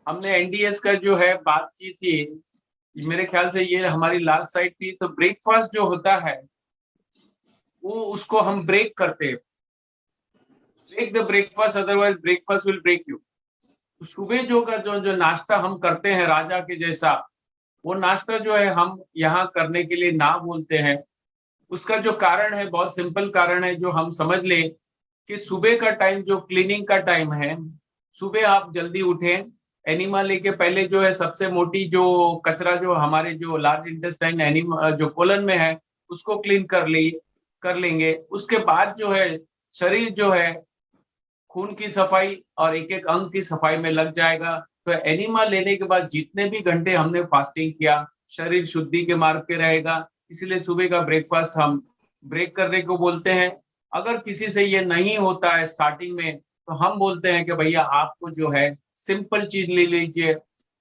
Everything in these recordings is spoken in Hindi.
हमने एनडीएस का जो है बात की थी, मेरे ख्याल से ये हमारी लास्ट साइड थी। तो ब्रेकफास्ट जो होता है वो उसको हम ब्रेक करते हैं। Break the breakfast, otherwise breakfast will break you. तो सुबह जो का जो जो नाश्ता हम करते हैं राजा के जैसा, वो नाश्ता जो है हम यहाँ करने के लिए ना बोलते हैं। उसका जो कारण है बहुत सिंपल कारण है, जो हम समझ ले कि सुबह का टाइम जो क्लीनिंग का टाइम है, सुबह आप जल्दी उठें। एनिमा लेके पहले जो है सबसे मोटी जो कचरा जो हमारे जो लार्ज इंटेस्टाइन एनिमा जो कोलन में है उसको क्लीन कर लेंगे। उसके बाद जो है शरीर जो है खून की सफाई और एक एक अंग की सफाई में लग जाएगा। तो एनिमा लेने के बाद जितने भी घंटे हमने फास्टिंग किया, शरीर शुद्धि के मार्ग पे रहेगा। इसलिए सुबह का ब्रेकफास्ट हम ब्रेक करने को बोलते हैं। अगर किसी से ये नहीं होता है स्टार्टिंग में, तो हम बोलते हैं कि भैया आपको जो है सिंपल चीज ले लीजिए,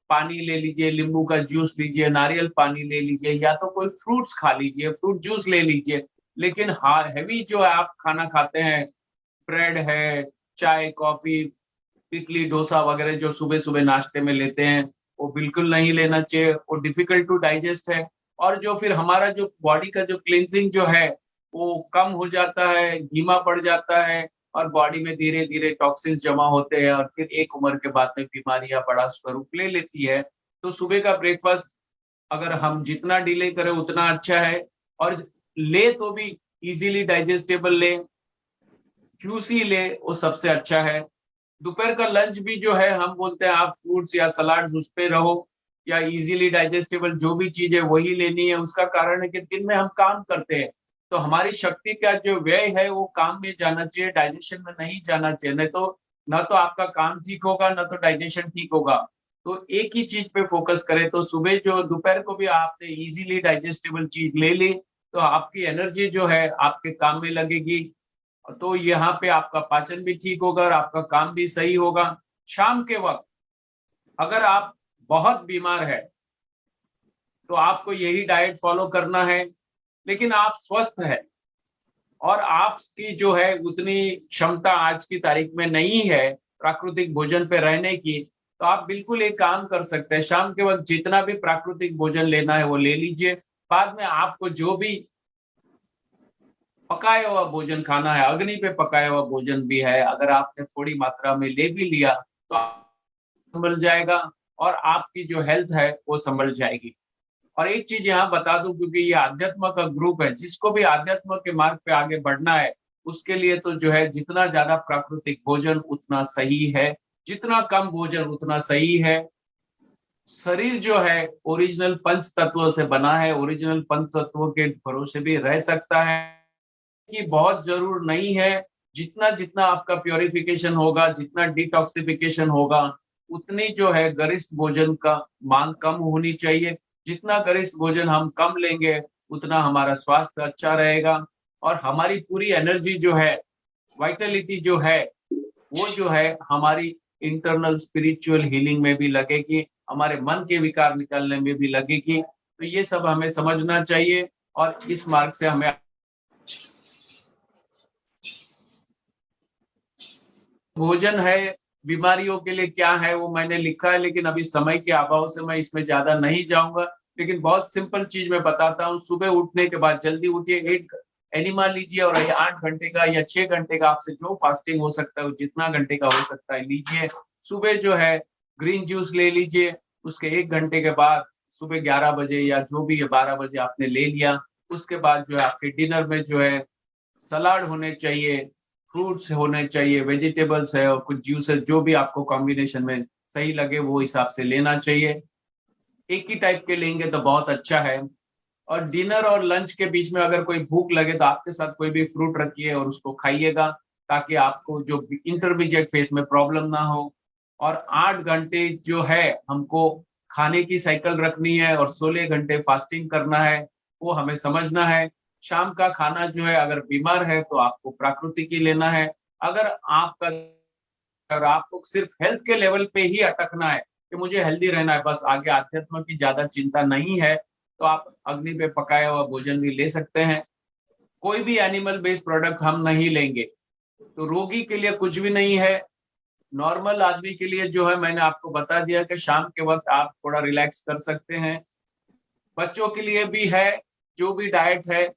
पानी ले लीजिए, नींबू का जूस लीजिए, नारियल पानी ले लीजिए, या तो कोई फ्रूट्स खा लीजिए, फ्रूट जूस ले लीजिए। लेकिन हाँ, हैवी जो है आप खाना खाते हैं, ब्रेड है, चाय कॉफी, इडली डोसा वगैरह जो सुबह सुबह नाश्ते में लेते हैं, वो बिल्कुल नहीं लेना चाहिए। वो डिफिकल्ट टू डाइजेस्ट है। और जो फिर हमारा जो बॉडी का जो क्लींजिंग जो है वो कम हो जाता है, धीमा पड़ जाता है, और बॉडी में धीरे धीरे टॉक्सिन्स जमा होते हैं, और फिर एक उम्र के बाद में बीमारियां बड़ा स्वरूप ले लेती है। तो सुबह का ब्रेकफास्ट अगर हम जितना डिले करें उतना अच्छा है। और ले तो भी इजीली डाइजेस्टेबल ले, जूसी ले, वो सबसे अच्छा है। दोपहर का लंच भी जो है हम बोलते हैं आप फ्रूट्स या सलाड्स उस पे रहो, या इजीली डाइजेस्टेबल जो भी चीज है वही लेनी है। उसका कारण है कि दिन में हम काम करते हैं, तो हमारी शक्ति का जो व्यय है वो काम में जाना चाहिए, डाइजेशन में नहीं जाना चाहिए। नहीं तो ना तो आपका काम ठीक होगा, ना तो डाइजेशन ठीक होगा। तो एक ही चीज पे फोकस करें। तो सुबह जो दोपहर को भी आपने इजीली डाइजेस्टेबल चीज ले ली, तो आपकी एनर्जी जो है आपके काम में लगेगी। तो यहाँ पे आपका पाचन भी ठीक होगा और आपका काम भी सही होगा। शाम के वक्त अगर आप बहुत बीमार है तो आपको यही डाइट फॉलो करना है। लेकिन आप स्वस्थ है और आपकी जो है उतनी क्षमता आज की तारीख में नहीं है प्राकृतिक भोजन पे रहने की, तो आप बिल्कुल एक काम कर सकते हैं, शाम के वक्त जितना भी प्राकृतिक भोजन लेना है वो ले लीजिए। बाद में आपको जो भी पकाया हुआ भोजन खाना है, अग्नि पे पकाया हुआ भोजन भी है, अगर आपने थोड़ी मात्रा में ले भी लिया तो संभल जाएगा, और आपकी जो हेल्थ है वो संभल जाएगी। और एक चीज यहाँ बता दूं, क्योंकि ये आध्यात्म का ग्रुप है, जिसको भी आध्यात्म के मार्ग पे आगे बढ़ना है उसके लिए तो जो है जितना ज्यादा प्राकृतिक भोजन उतना सही है, जितना कम भोजन उतना सही है। शरीर जो है ओरिजिनल पंच तत्वों से बना है, ओरिजिनल पंच तत्वों के भरोसे भी रह सकता है, की बहुत जरूर नहीं है। जितना जितना आपका प्योरिफिकेशन होगा, जितना डिटॉक्सिफिकेशन होगा, उतनी जो है गरिष्ठ भोजन का मांग कम होनी चाहिए। जितना गरिष्ठ भोजन हम कम लेंगे उतना हमारा स्वास्थ्य अच्छा रहेगा, और हमारी पूरी एनर्जी जो है, वाइटलिटी जो है, वो जो है हमारी इंटरनल स्पिरिचुअल हीलिंग में भी लगेगी, हमारे मन के विकार निकलने में भी लगेगी। तो ये सब हमें समझना चाहिए, और इस मार्ग से हमें भोजन है बीमारियों के लिए क्या है वो मैंने लिखा है, लेकिन अभी समय के अभाव से मैं इसमें ज्यादा नहीं जाऊंगा। लेकिन बहुत सिंपल चीज मैं बताता हूँ। सुबह उठने के बाद जल्दी उठिए, एक एनिमा लीजिए, और ये 8 घंटे का या 6 घंटे का आपसे जो फास्टिंग हो सकता है वो जितना घंटे का हो सकता है लीजिए। सुबह जो है ग्रीन जूस ले लीजिए। उसके 1 घंटे के बाद सुबह 11 बजे या जो भी 12 बजे आपने ले लिया, उसके बाद जो है आपके डिनर में जो है सलाद होने चाहिए, फ्रूट्स होने चाहिए, वेजिटेबल्स है, और कुछ जूसेस जो भी आपको कॉम्बिनेशन में सही लगे वो हिसाब से लेना चाहिए। एक ही टाइप के लेंगे तो बहुत अच्छा है। और डिनर और लंच के बीच में अगर कोई भूख लगे तो आपके साथ कोई भी फ्रूट रखिए और उसको खाइएगा, ताकि आपको जो इंटरमीडिएट फेज में प्रॉब्लम ना हो। और 8 घंटे जो है हमको खाने की साइकिल रखनी है, और 16 घंटे फास्टिंग करना है, वो हमें समझना है। शाम का खाना जो है अगर बीमार है तो आपको प्राकृतिक ही लेना है। अगर आपका अगर आपको सिर्फ हेल्थ के लेवल पे ही अटकना है कि मुझे हेल्दी रहना है, बस आगे आध्यात्म की ज्यादा चिंता नहीं है, तो आप अग्नि पे पकाया हुआ भोजन भी ले सकते हैं। कोई भी एनिमल बेस्ड प्रोडक्ट हम नहीं लेंगे। तो रोगी के लिए कुछ भी नहीं है, नॉर्मल आदमी के लिए जो है मैंने आपको बता दिया कि शाम के वक्त आप थोड़ा रिलैक्स कर सकते हैं। बच्चों के लिए भी है, जो भी डाइट है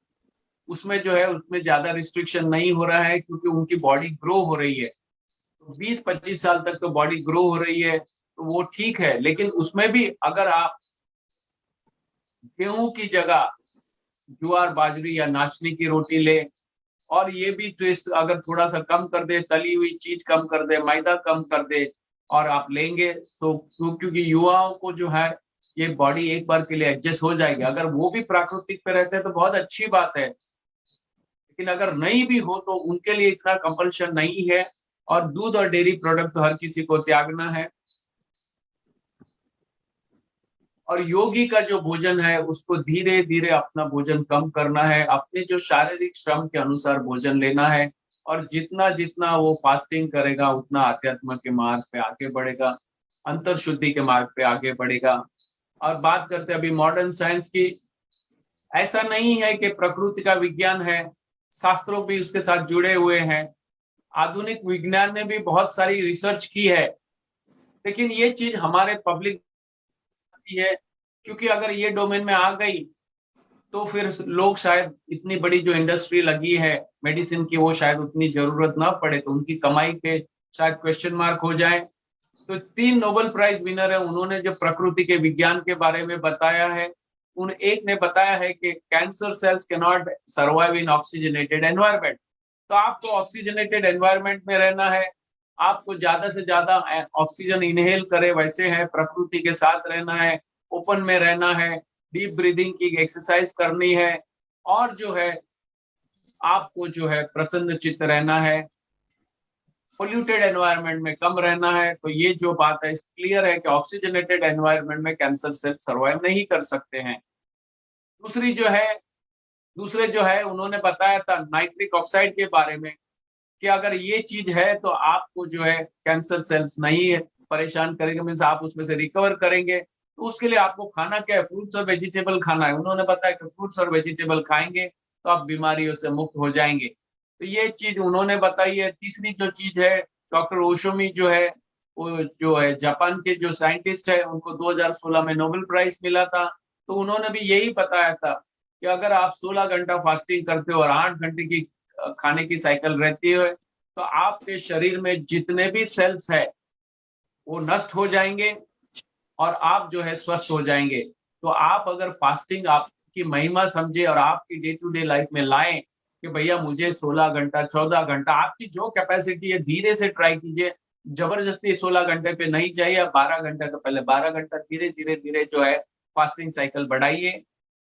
उसमें जो है उसमें ज्यादा रिस्ट्रिक्शन नहीं हो रहा है, क्योंकि उनकी बॉडी ग्रो हो रही है। तो 20-25 साल तक तो बॉडी ग्रो हो रही है, तो वो ठीक है। लेकिन उसमें भी अगर आप गेहूं की जगह ज्वार बाजरी या नाशनी की रोटी ले, और ये भी ट्विस्ट अगर थोड़ा सा कम कर दे, तली हुई चीज कम कर दे, मैदा कम कर दे, और आप लेंगे तो क्योंकि युवाओं को जो है ये बॉडी एक बार के लिए एडजस्ट हो जाएगी। अगर वो भी प्राकृतिक पे रहते हैं तो बहुत अच्छी बात है, लेकिन अगर नहीं भी हो तो उनके लिए इतना कंपल्शन नहीं है। और दूध और डेयरी प्रोडक्ट तो हर किसी को त्यागना है। और योगी का जो भोजन है उसको धीरे धीरे अपना भोजन कम करना है, अपने जो शारीरिक श्रम के अनुसार भोजन लेना है। और जितना जितना वो फास्टिंग करेगा उतना आध्यात्म के मार्ग पे आगे बढ़ेगा, अंतर शुद्धि के मार्ग पे आगे बढ़ेगा। और बात करते हैं अभी मॉडर्न साइंस की। ऐसा नहीं है कि प्रकृति का विज्ञान है, शास्त्रों भी उसके साथ जुड़े हुए हैं। आधुनिक विज्ञान ने भी बहुत सारी रिसर्च की है, लेकिन ये चीज हमारे पब्लिक है, क्योंकि अगर ये डोमेन में आ गई तो फिर लोग शायद इतनी बड़ी जो इंडस्ट्री लगी है मेडिसिन की, वो शायद उतनी जरूरत ना पड़े, तो उनकी कमाई पे शायद क्वेश्चन मार्क हो जाए। तो 3 नोबेल प्राइज विनर है, उन्होंने जो प्रकृति के विज्ञान के बारे में बताया है, उन एक ने बताया है कि cancer cells can not survive in oxygenated environment. तो आपको ऑक्सीजनेटेड एनवायरमेंट में रहना है, आपको ज्यादा से ज्यादा ऑक्सीजन इनहेल करे वैसे है, प्रकृति के साथ रहना है, ओपन में रहना है, डीप ब्रीदिंग की एक्सरसाइज करनी है, और जो है आपको जो है प्रसन्न चित्त रहना है, पोल्यूटेड एनवायरनमेंट में कम रहना है। तो ये जो बात है क्लियर है कि ऑक्सीजनेटेड एनवायरनमेंट में कैंसर सेल सर्वाइव नहीं कर सकते हैं। दूसरी जो है दूसरे जो है उन्होंने बताया था नाइट्रिक ऑक्साइड के बारे में, कि अगर ये चीज है तो आपको जो है कैंसर सेल्स नहीं परेशान करेंगे, मीन्स आप उसमें से रिकवर करेंगे। तो उसके लिए आपको खाना क्या है, फ्रूट्स और वेजिटेबल खाना है। उन्होंने बताया कि फ्रूट्स और वेजिटेबल खाएंगे तो आप बीमारियों से मुक्त हो जाएंगे। तो ये चीज उन्होंने बताई है। तीसरी जो चीज है, डॉक्टर ओशोमी जो है, वो जो है जापान के जो साइंटिस्ट है, उनको 2016 में नोबेल प्राइज मिला था। तो उन्होंने भी यही बताया था कि अगर आप 16 घंटा फास्टिंग करते हो और 8 घंटे की खाने की साइकिल रहती है, तो आपके शरीर में जितने भी सेल्स है वो नष्ट हो जाएंगे और आप जो है स्वस्थ हो जाएंगे। तो आप अगर फास्टिंग आपकी महिमा समझे और आपकी डे टू डे लाइफ में लाएं कि भैया मुझे 16 घंटा 14 घंटा, आपकी जो कैपेसिटी है धीरे से ट्राई कीजिए। जबरदस्ती 16 घंटे पे नहीं चाहिए, 12 घंटे का पहले 12 घंटा धीरे धीरे धीरे जो है फास्टिंग साइकिल बढ़ाइए,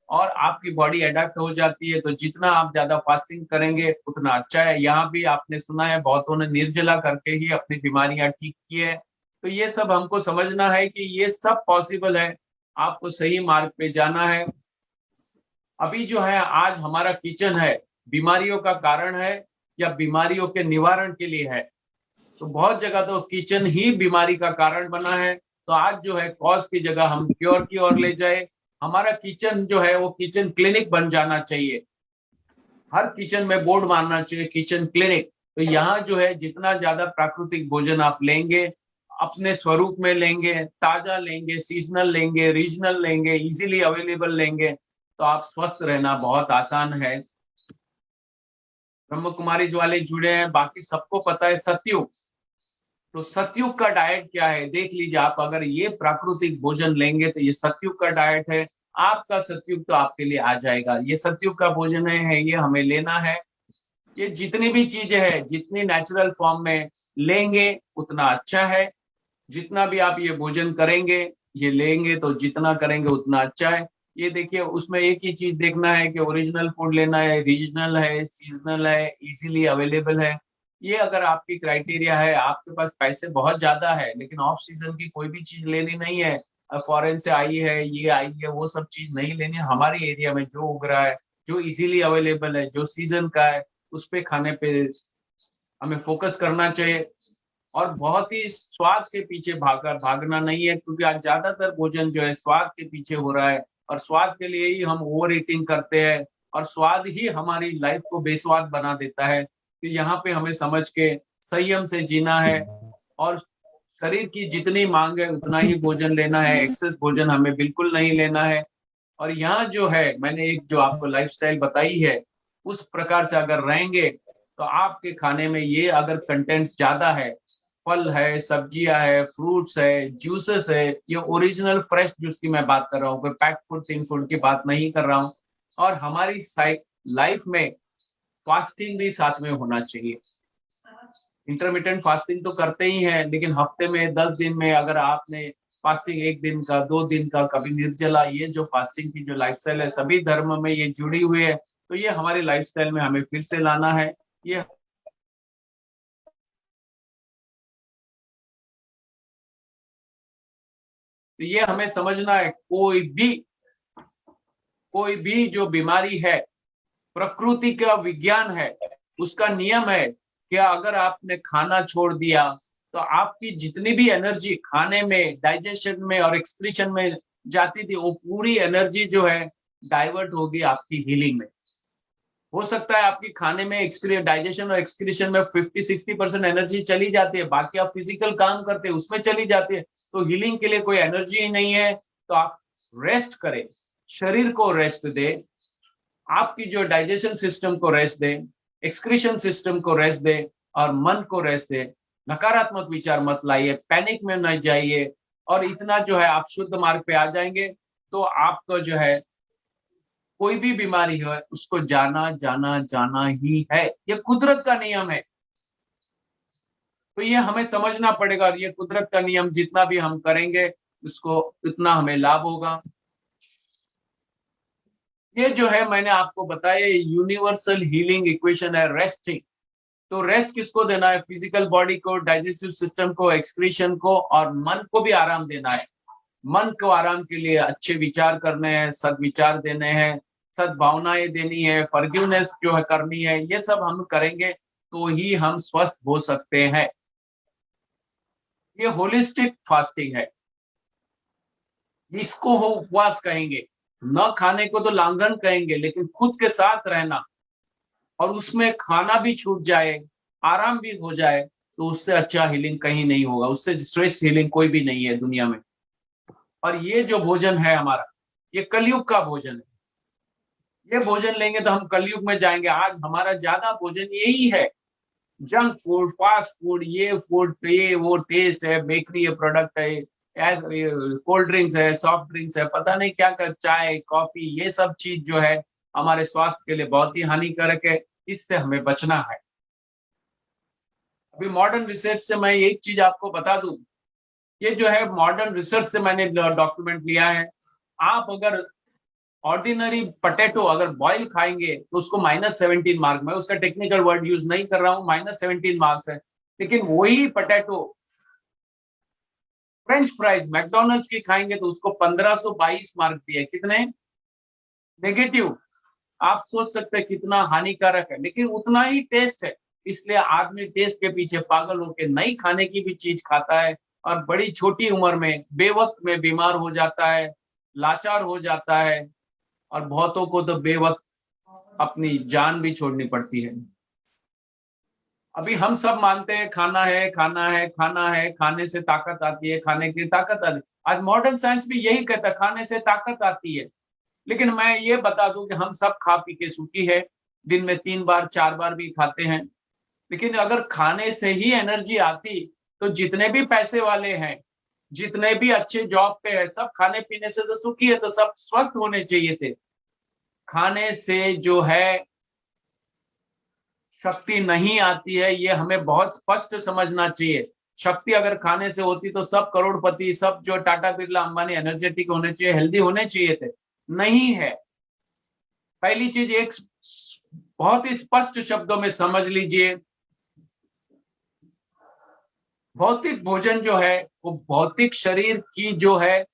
और आपकी बॉडी अडेप्ट हो जाती है। तो जितना आप ज्यादा फास्टिंग करेंगे उतना अच्छा है। यहाँ भी आपने सुना है बहुतों ने निर्जला करके ही अपनी बीमारियां ठीक की है। तो ये सब हमको समझना है कि ये सब पॉसिबल है, आपको सही मार्ग पे जाना है। अभी जो है आज हमारा किचन है, बीमारियों का कारण है या बीमारियों के निवारण के लिए है? तो बहुत जगह तो किचन ही बीमारी का कारण बना है। तो आज जो है कॉज की जगह हम क्योर की ओर ले जाए। हमारा किचन जो है वो किचन क्लिनिक बन जाना चाहिए। हर किचन में बोर्ड मारना चाहिए किचन क्लिनिक। तो यहाँ जो है जितना ज्यादा प्राकृतिक भोजन आप लेंगे, अपने स्वरूप में लेंगे, ताजा लेंगे, सीजनल लेंगे, रीजनल लेंगे, इजीली अवेलेबल लेंगे, तो आप स्वस्थ रहना बहुत आसान है। ब्रह्म कुमारी वाले जुड़े हैं, बाकी सबको पता है सतयुग। तो सतयुग का डाइट क्या है देख लीजिए आप। अगर ये प्राकृतिक भोजन लेंगे तो ये सतयुग का डाइट है। आपका सतयुग तो आपके लिए आ जाएगा। ये सतयुग का भोजन है, ये हमें लेना है। ये जितनी भी चीजें हैं जितनी नेचुरल फॉर्म में लेंगे उतना अच्छा है। जितना भी आप ये भोजन करेंगे, ये लेंगे तो जितना करेंगे उतना अच्छा है। ये देखिए उसमें एक ही चीज देखना है कि ओरिजिनल फूड लेना है, रीजनल है, सीजनल है, इजीली अवेलेबल है। ये अगर आपकी क्राइटेरिया है, आपके पास पैसे बहुत ज्यादा है लेकिन ऑफ सीजन की कोई भी चीज लेनी नहीं है, फॉरेन से आई है, ये आई है, वो सब चीज नहीं लेनी है। हमारे एरिया में जो उग रहा है, जो इजीली अवेलेबल है, जो सीजन का है, उस पे खाने पे हमें फोकस करना चाहिए। और बहुत ही स्वाद के पीछे भागना नहीं है, क्योंकि आज ज्यादातर भोजन जो है स्वाद के पीछे हो रहा है, और स्वाद के लिए ही हम ओवर ईटिंग करते हैं, और स्वाद ही हमारी लाइफ को बेस्वाद बना देता है। तो यहाँ पे हमें समझ के संयम से जीना है, और शरीर की जितनी मांग है उतना ही भोजन लेना है, एक्सेस भोजन हमें बिल्कुल नहीं लेना है। और यहाँ जो है मैंने एक जो आपको लाइफस्टाइल बताई है उस प्रकार से अगर रहेंगे तो आपके खाने में ये अगर कंटेंट्स ज्यादा है, फल है, सब्जियां है, फ्रूट्स है, जूसेस है, ये ओरिजिनल फ्रेश जूस की मैं बात कर रहा हूँ, कोई पैक फूड टिन फूड की बात नहीं कर रहा हूँ। और हमारी लाइफ में फास्टिंग भी साथ में होना चाहिए। इंटरमिटेंट फास्टिंग तो करते ही हैं, लेकिन हफ्ते में 10 दिन में अगर आपने फास्टिंग 1 दिन का, 2 दिन का, कभी निर्जला, ये जो फास्टिंग की जो लाइफस्टाइल है सभी धर्म में ये जुड़ी हुई है, तो ये हमारी लाइफस्टाइल में हमें फिर से लाना है। ये तो ये हमें समझना है, कोई भी जो बीमारी है प्रकृति का विज्ञान है, उसका नियम है कि अगर आपने खाना छोड़ दिया तो आपकी जितनी भी एनर्जी खाने में, डाइजेशन में और एक्सक्रीशन में जाती थी, वो पूरी एनर्जी जो है डाइवर्ट होगी आपकी हीलिंग में। हो सकता है आपकी खाने में डाइजेशन और एक्सक्रीशन में 50-60% एनर्जी चली जाती है, बाकी आप फिजिकल काम करते हैं उसमें चली जाती है, तो हीलिंग के लिए कोई एनर्जी ही नहीं है। तो आप रेस्ट करें, शरीर को रेस्ट दे, आपकी जो डाइजेशन सिस्टम को रेस्ट दे, एक्सक्रीशन सिस्टम को रेस्ट दे और मन को रेस्ट दे। नकारात्मक विचार मत लाइए, पैनिक में न जाइए, और इतना जो है आप शुद्ध मार्ग पे आ जाएंगे तो आपको जो है कोई भी बीमारी है उसको जाना जाना जाना ही है। ये कुदरत का नियम है, तो ये हमें समझना पड़ेगा, और ये कुदरत का नियम जितना भी हम करेंगे उसको उतना हमें लाभ होगा। ये जो है मैंने आपको बताया यूनिवर्सल हीलिंग इक्वेशन है रेस्टिंग। तो रेस्ट किसको देना है? फिजिकल बॉडी को, डाइजेस्टिव सिस्टम को, एक्सक्रीशन को, और मन को भी आराम देना है। मन को आराम के लिए अच्छे विचार करने हैं, सद्विचार देने हैं, सद्भावनाएं देनी है, फॉरगिवनेस जो है करनी है, ये सब हम करेंगे तो ही हम स्वस्थ हो सकते हैं। ये होलिस्टिक फास्टिंग है, इसको हो उपवास कहेंगे। न खाने को तो लांघन कहेंगे, लेकिन खुद के साथ रहना और उसमें खाना भी छूट जाए, आराम भी हो जाए, तो उससे अच्छा हीलिंग कहीं नहीं होगा, उससे श्रेष्ठ हीलिंग कोई भी नहीं है दुनिया में। और ये जो भोजन है हमारा, ये कलयुग का भोजन है। ये भोजन लेंगे तो हम कलयुग में जाएंगे। आज हमारा ज्यादा भोजन यही है, जंक फूड, फास्ट फूड, ये फूड, ये वो टेस्ट है, बेकरी है, प्रोडक्ट है, कोल्ड ड्रिंक्स है, सॉफ्ट ड्रिंक्स है, पता नहीं क्या कर, चाय, कॉफी, ये सब चीज जो है हमारे स्वास्थ्य के लिए बहुत ही हानिकारक है, इससे हमें बचना है। अभी मॉडर्न रिसर्च से मैं एक चीज आपको बता दूं, ये जो है मॉडर्न रिसर्च से मैंने डॉक्यूमेंट लिया है। आप अगर ऑर्डिनरी पटेटो अगर बॉइल खाएंगे तो उसको -17 मार्क, मैं उसका टेक्निकल वर्ड यूज नहीं कर रहा हूँ, -17 मार्क्स है। लेकिन वही पटेटो फ्रेंच फ्राइज मैकडोनल्ड्स की खाएंगे तो उसको 1522 मार्क दिए। कितने? नेगेटिव। आप सोच सकते हैं कितना हानिकारक है, लेकिन उतना ही टेस्ट है, इसलिए आदमी टेस्ट के पीछे पागल होकर नई खाने की भी चीज खाता है, और बड़ी छोटी उम्र में बेवक्त में बीमार हो जाता है, लाचार हो जाता है, और बहुतों को तो बेवक्त अपनी जान भी छोड़नी पड़ती है। अभी हम सब मानते हैं खाना है, खाना है, खाना है, खाने से ताकत आती है, खाने की ताकत आती है। आज मॉडर्न साइंस भी यही कहता है, खाने से ताकत आती है। लेकिन मैं ये बता दूं कि हम सब खा पी के सुखी है, दिन में 3 बार 4 बार भी खाते हैं। लेकिन अगर खाने से ही एनर्जी आती तो जितने भी पैसे वाले हैं, जितने भी अच्छे जॉब पे है, सब खाने पीने से तो सुखी है, तो सब स्वस्थ होने चाहिए थे। खाने से जो है शक्ति नहीं आती है, ये हमें बहुत स्पष्ट समझना चाहिए। शक्ति अगर खाने से होती तो सब करोड़पति, सब जो टाटा बिरला अंबानी एनर्जेटिक होने चाहिए, हेल्दी होने चाहिए थे, नहीं है। पहली चीज एक बहुत ही स्पष्ट शब्दों में समझ लीजिए, भौतिक भोजन जो है वो भौतिक शरीर की जो है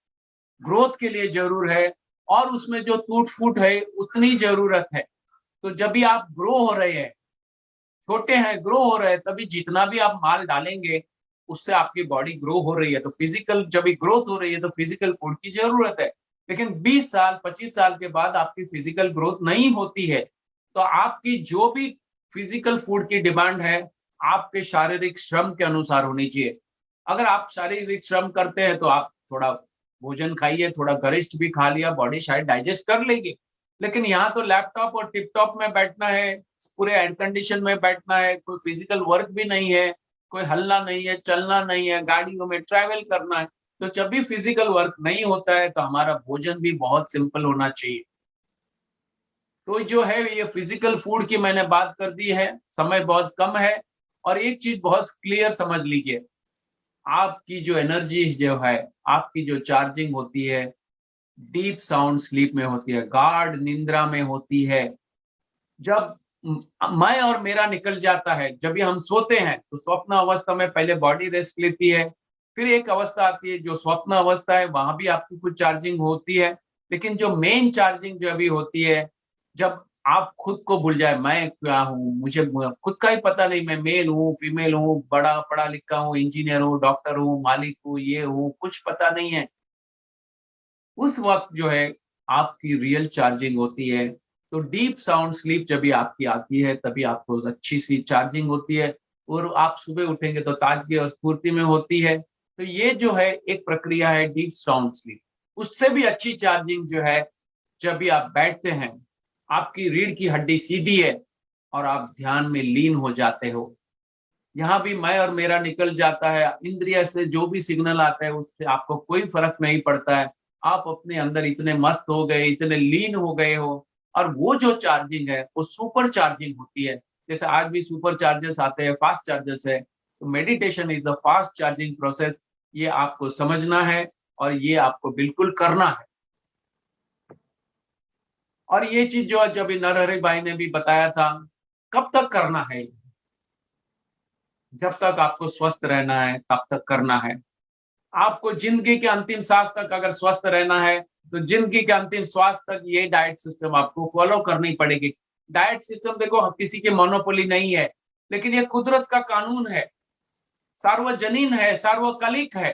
ग्रोथ के लिए जरूर है, और उसमें जो टूट फूट है उतनी जरूरत है। तो जब भी आप ग्रो हो रहे हैं, छोटे हैं, ग्रो हो रहे हैं, तभी जितना भी आप माल डालेंगे उससे आपकी बॉडी ग्रो हो रही है। तो फिजिकल जब भी ग्रोथ हो रही है तो फिजिकल फूड की जरूरत है। लेकिन 20 साल 25 साल के बाद आपकी फिजिकल ग्रोथ नहीं होती है, तो आपकी जो भी फिजिकल फूड की डिमांड है आपके शारीरिक श्रम के अनुसार होनी चाहिए। अगर आप शारीरिक श्रम करते हैं तो आप थोड़ा भोजन खाइए, थोड़ा गरिष्ठ भी खा लिया, बॉडी शायद डाइजेस्ट कर लेगी। लेकिन यहाँ तो लैपटॉप और टिपटॉप में बैठना है, पूरे एयर कंडीशन में बैठना है, कोई फिजिकल वर्क भी नहीं है, कोई हल्ला नहीं है, चलना नहीं है, गाड़ियों में ट्रैवल करना है। तो जब भी फिजिकल वर्क नहीं होता है तो हमारा भोजन भी बहुत सिंपल होना चाहिए। तो जो है ये फिजिकल फूड की मैंने बात कर दी है, समय बहुत कम है। और एक चीज बहुत क्लियर समझ लीजिए, आपकी जो एनर्जी जो है, आपकी जो चार्जिंग होती है, डीप साउंड स्लीप में होती है, गाढ़ निंद्रा में होती है। जब मैं और मेरा निकल जाता है, जब भी हम सोते हैं तो स्वप्न अवस्था में पहले बॉडी रेस्ट लेती है, फिर एक अवस्था आती है जो स्वप्न अवस्था है, वहां भी आपकी कुछ चार्जिंग होती है। लेकिन जो मेन चार्जिंग जो अभी होती है, जब आप खुद को भूल जाए, मैं क्या हूँ, मुझे खुद का ही पता नहीं, मैं मेल हूँ, फीमेल हूँ, बड़ा पढ़ा लिखा हूँ, इंजीनियर हूँ, डॉक्टर हूँ, मालिक हूँ, ये हूँ, कुछ पता नहीं है। उस वक्त जो है आपकी रियल चार्जिंग होती है। तो डीप साउंड स्लीप जब भी आपकी आती है तभी आपको अच्छी सी चार्जिंग होती है, और आप सुबह उठेंगे तो ताजगी और स्फूर्ति में होती है। तो ये जो है एक प्रक्रिया है डीप साउंड स्लीप। उससे भी अच्छी चार्जिंग जो है, जब भी आप बैठते हैं, आपकी रीढ़ की हड्डी सीधी है और आप ध्यान में लीन हो जाते हो। यहाँ भी मैं और मेरा निकल जाता है, इंद्रिय से जो भी सिग्नल आता है उससे आपको कोई फर्क नहीं पड़ता है। आप अपने अंदर इतने मस्त हो गए, इतने लीन हो गए हो। और वो जो चार्जिंग है वो सुपर चार्जिंग होती है। जैसे आज भी सुपर चार्जर्स आते हैं, फास्ट चार्जर्स है, तो meditation is the fast charging process. ये आपको समझना है और ये आपको बिल्कुल करना है। और ये चीज जो जब नरहरि भाई ने भी बताया था, कब तक करना है, जब तक आपको स्वस्थ रहना है तब तक करना है। आपको जिंदगी के अंतिम सांस तक अगर स्वस्थ रहना है तो जिंदगी के अंतिम श्वास तक ये डाइट सिस्टम आपको फॉलो करनी पड़ेगी। डाइट सिस्टम देखो किसी की मोनोपोली नहीं है, लेकिन ये कुदरत का कानून है, सार्वजनीन है, सार्वकालिक है।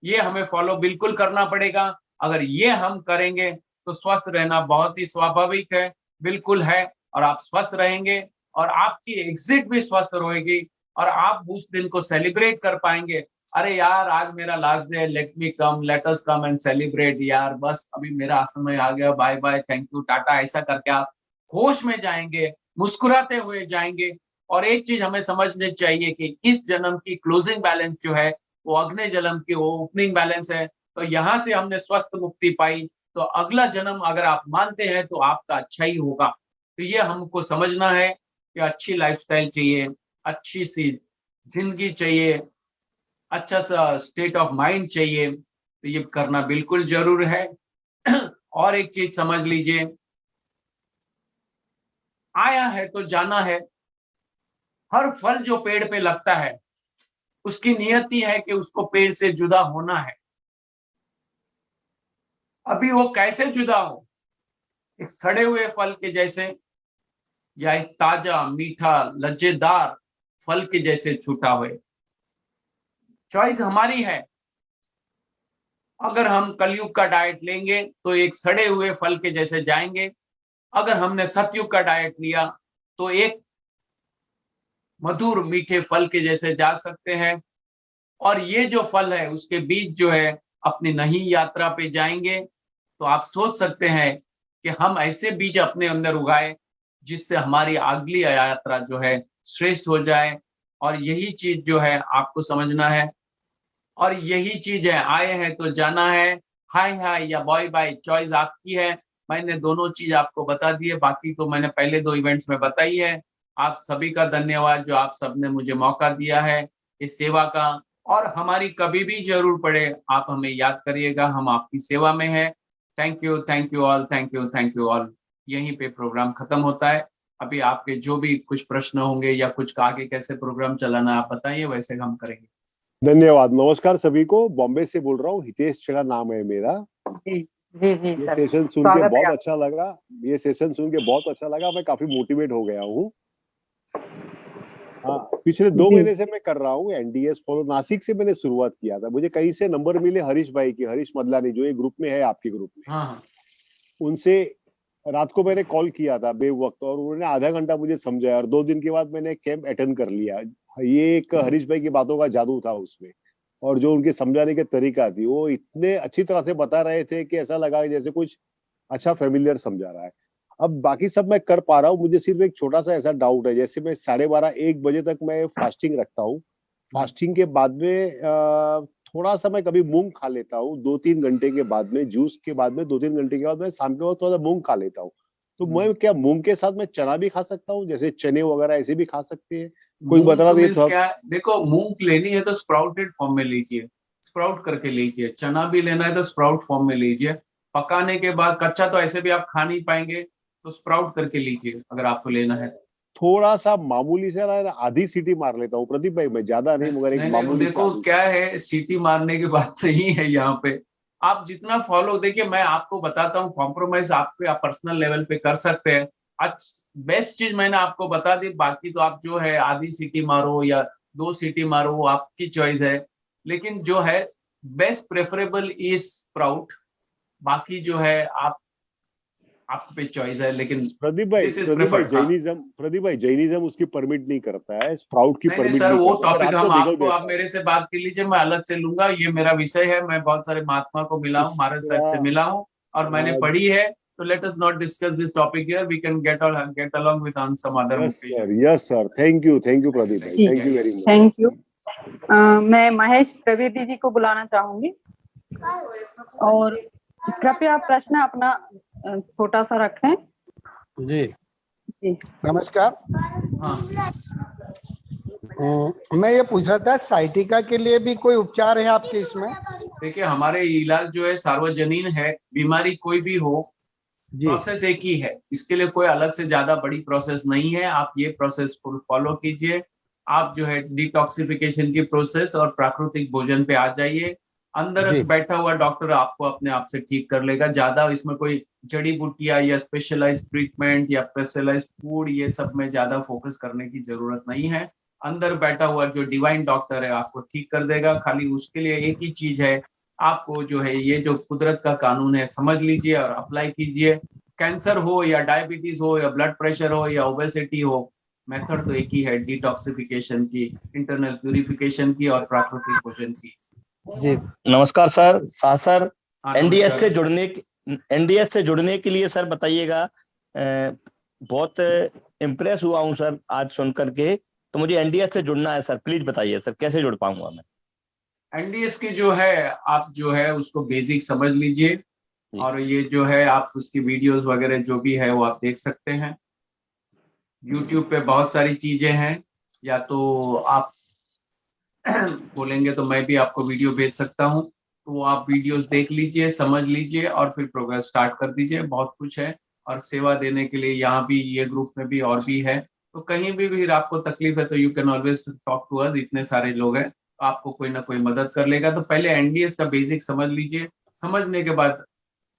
ये हमें फॉलो बिल्कुल करना पड़ेगा। अगर ये हम करेंगे तो स्वस्थ रहना बहुत ही स्वाभाविक है, बिल्कुल है। और आप स्वस्थ रहेंगे और आपकी एग्जिट भी स्वस्थ रहेगी, और आप उस दिन को सेलिब्रेट कर पाएंगे। अरे यार, आज मेरा last day, let me come, let us come and celebrate यार, बस अभी मेरा समय आ गया, bye bye, thank you, tata, ऐसा करके आप होश में जाएंगे, मुस्कुराते हुए जाएंगे। और एक चीज हमें समझनी चाहिए कि इस जन्म की क्लोजिंग बैलेंस जो है वो अग्नि जन्म की वो ओपनिंग बैलेंस है। तो यहाँ से हमने स्वस्थ मुक्ति पाई, तो अगला जन्म अगर आप मानते हैं तो आपका अच्छा ही होगा। तो ये हमको समझना है कि अच्छी लाइफस्टाइल चाहिए, अच्छी सी जिंदगी चाहिए, अच्छा सा स्टेट ऑफ माइंड चाहिए, तो ये करना बिल्कुल जरूर है। और एक चीज समझ लीजिए, आया है तो जाना है। हर फल जो पेड़ पे लगता है उसकी नियति है कि उसको पेड़ से जुदा होना है। अभी वो कैसे जुदा हो, एक सड़े हुए फल के जैसे, या एक ताजा मीठा लज्जेदार फल के जैसे छूटा हुए। चॉइस हमारी है। अगर हम कलयुग का डाइट लेंगे तो एक सड़े हुए फल के जैसे जाएंगे। अगर हमने सतयुग का डाइट लिया तो एक मधुर मीठे फल के जैसे जा सकते हैं। और ये जो फल है उसके बीज जो है अपनी नई यात्रा पे जाएंगे। तो आप सोच सकते हैं कि हम ऐसे बीज अपने अंदर उगाए जिससे हमारी अगली यात्रा जो है श्रेष्ठ हो जाए। और यही चीज जो है आपको समझना है, और यही चीज है, आए हैं तो जाना है। हाय हाय या बाय बाय, चॉइस आपकी है। मैंने दोनों चीज आपको बता दी है, बाकी तो मैंने पहले 2 इवेंट्स में बताई है। आप सभी का धन्यवाद जो आप सबने मुझे मौका दिया है इस सेवा का। और हमारी कभी भी जरूर पड़े आप हमें याद करिएगा, हम आपकी सेवा में हैं। Thank you all, thank you, thank you all. यहीं पे प्रोग्राम खत्म होता है। अभी आपके जो भी कुछ प्रश्न होंगे या कुछ आगे कैसे प्रोग्राम चलाना है आप बताइए, वैसे हम करेंगे। धन्यवाद। नमस्कार सभी को, बॉम्बे से बोल रहा हूँ, हितेश छगा नाम है मेरा। जी जी जी ये सर, सेशन सुन के स्वागत है बहुत आप। अच्छा लगा। ये सेशन सुन के बहुत अच्छा लगा, मैं काफी मोटिवेट हो गया हूँ। हाँ, पिछले 2 जी महीने से मैं कर रहा हूँ एनडीएस फॉलो। नासिक से मैंने शुरुआत किया था, मुझे कहीं से नंबर मिले हरीश भाई की, हरीश मदलानी, जो ये ग्रुप में है, आपके ग्रुप में। हाँ, उनसे रात को मैंने कॉल किया था बेवक्त, और उन्होंने आधा घंटा मुझे समझाया, और 2 दिन के बाद मैंने कैंप अटेंड कर लिया। ये एक हरीश भाई की बातों का जादू था उसमें। और जो उनके समझाने के तरीका थी वो इतने अच्छी तरह से बता रहे थे कि ऐसा लगा जैसे कुछ अच्छा फेमिलियर समझा रहा है। अब बाकी सब मैं कर पा रहा हूँ, मुझे सिर्फ एक छोटा सा ऐसा डाउट है, जैसे मैं 12:30-1 बजे तक मैं फास्टिंग रखता हूँ। फास्टिंग के बाद में थोड़ा सा मैं कभी मूंग खा लेता हूँ, 2-3 घंटे के बाद में, जूस के बाद में 2-3 घंटे के बाद मैं शाम के वक्त थोड़ा सा मूंग खा लेता हूँ। तो मैं क्या मूंग के साथ मैं चना भी खा सकता हूँ, जैसे चने वगैरह ऐसे भी खा सकते हैं? कोई मूंग बता तो रहा था ये मीन्स थोड़ा। क्या है, देखो मूंग लेनी है तो स्प्राउटेड फॉर्म में लीजिए, स्प्राउट करके लीजिए। चना भी लेना है तो स्प्राउट फॉर्म में लीजिए। पकाने के बाद कच्चा तो ऐसे भी आप खा नहीं पाएंगे, तो स्प्राउट करके लीजिए अगर आपको लेना है। थोड़ा सा मामूली से ना आधी सीटी मार लेता हूँ प्रदीप भाई, मैं ज्यादा नहीं मगर एक नहीं नहीं, मामूली से देखो आधी। क्या है, सीटी मारने की बात नहीं है यहाँ पे। आप जितना फॉलो, देखिए मैं आपको बताता हूँ, कॉम्प्रोमाइज आपके आप पर्सनल लेवल पे कर सकते हैं। आज बेस्ट चीज मैंने आपको बता दी, बाकी तो आप जो है आधी सीटी मारो या 2 सीटी मारो, वो आपकी चॉइस है। लेकिन जो है बेस्ट प्रेफरेबल इज स्प्राउट। बाकी जो है आप पे चॉइस है, लेकिन दिस इज प्रेफर्ड। हाँ, प्रदीप भाई जैनिज्म उसकी परमिट नहीं करता है, स्प्राउट की नहीं नहीं परमिट सर, नहीं वो करता, मैं टॉपिक रात को हम निकल आपको, आप देता हूँ। मेरे से बात कर लीजिए, मैं अलग से लूंगा। ये मेरा विषय है, मैं बहुत सारे महात्मा को मिला हूँ, महाराज साहब से मिला हूँ और मैंने दूसरा, पढ़ी है। तो let us not discuss this topic here, we can get along with on some other occasion. Yes sir, thank you Pradeep भाई, ठीक थैंक है, you very much. Thank you. मैं महेश द्विवेदी जी को बुलाना चाहूंगी और कृपया प्रश्न अपना छोटा सा रखें। जी जी नमस्कार। हाँ मैं ये पूछ रहा था, साइटिका के लिए भी कोई उपचार है आपके इसमें? देखिए, हमारे इलाज जो है सार्वजनीन है। बीमारी कोई भी हो, जी प्रोसेस एक ही है, इसके लिए कोई अलग से ज्यादा बड़ी प्रोसेस नहीं है। आप ये प्रोसेस फॉलो कीजिए। आप जो है डिटॉक्सिफिकेशन की प्रोसेस और प्राकृतिक भोजन पे आ जाइए। अंदर जी बैठा हुआ डॉक्टर आपको अपने आप से ठीक कर लेगा। ज्यादा इसमें कोई जड़ी बूटियां या स्पेशलाइज्ड ट्रीटमेंट या स्पेशलाइज्ड फूड, ये सब में ज्यादा फोकस करने की जरूरत नहीं है। अंदर बैठा हुआ जो डिवाइन डॉक्टर है आपको ठीक कर देगा। खाली उसके लिए एक ही चीज है, आपको जो है ये जो कुदरत का कानून है समझ लीजिए और अप्लाई कीजिए। कैंसर हो या डायबिटीज हो या ब्लड प्रेशर हो या ओबेसिटी हो, मेथड तो एक ही है, डिटॉक्सिफिकेशन की, इंटरनल प्यूरिफिकेशन की और प्राकृतिक भोजन की। जी नमस्कार सर। सर हाँ एनडीएस से नमस्कार। जुड़ने के लिए सर बताइएगा। बहुत इम्प्रेस हुआ हूँ सर आज सुन करके, तो मुझे एनडीएस से जुड़ना है सर, प्लीज बताइए सर कैसे जुड़ पाऊंगा मैं? एनडीएस की जो है, आप जो है उसको बेसिक समझ लीजिए। और ये जो है आप उसकी वीडियोस वगैरह जो भी है वो आप देख सकते हैं। यूट्यूब पे बहुत सारी चीजें हैं, या तो आप बोलेंगे तो मैं भी आपको वीडियो भेज सकता हूँ, तो वो आप वीडियोस देख लीजिए, समझ लीजिए और फिर प्रोग्रेस स्टार्ट कर दीजिए। बहुत कुछ है और सेवा देने के लिए यहाँ भी, ये ग्रुप में भी और भी है। तो कहीं भी फिर आपको तकलीफ है तो you can always talk to us, इतने सारे लोग हैं, आपको कोई ना कोई मदद कर लेगा। तो पहले एनडीएस का बेसिक समझ लीजिए, समझने के बाद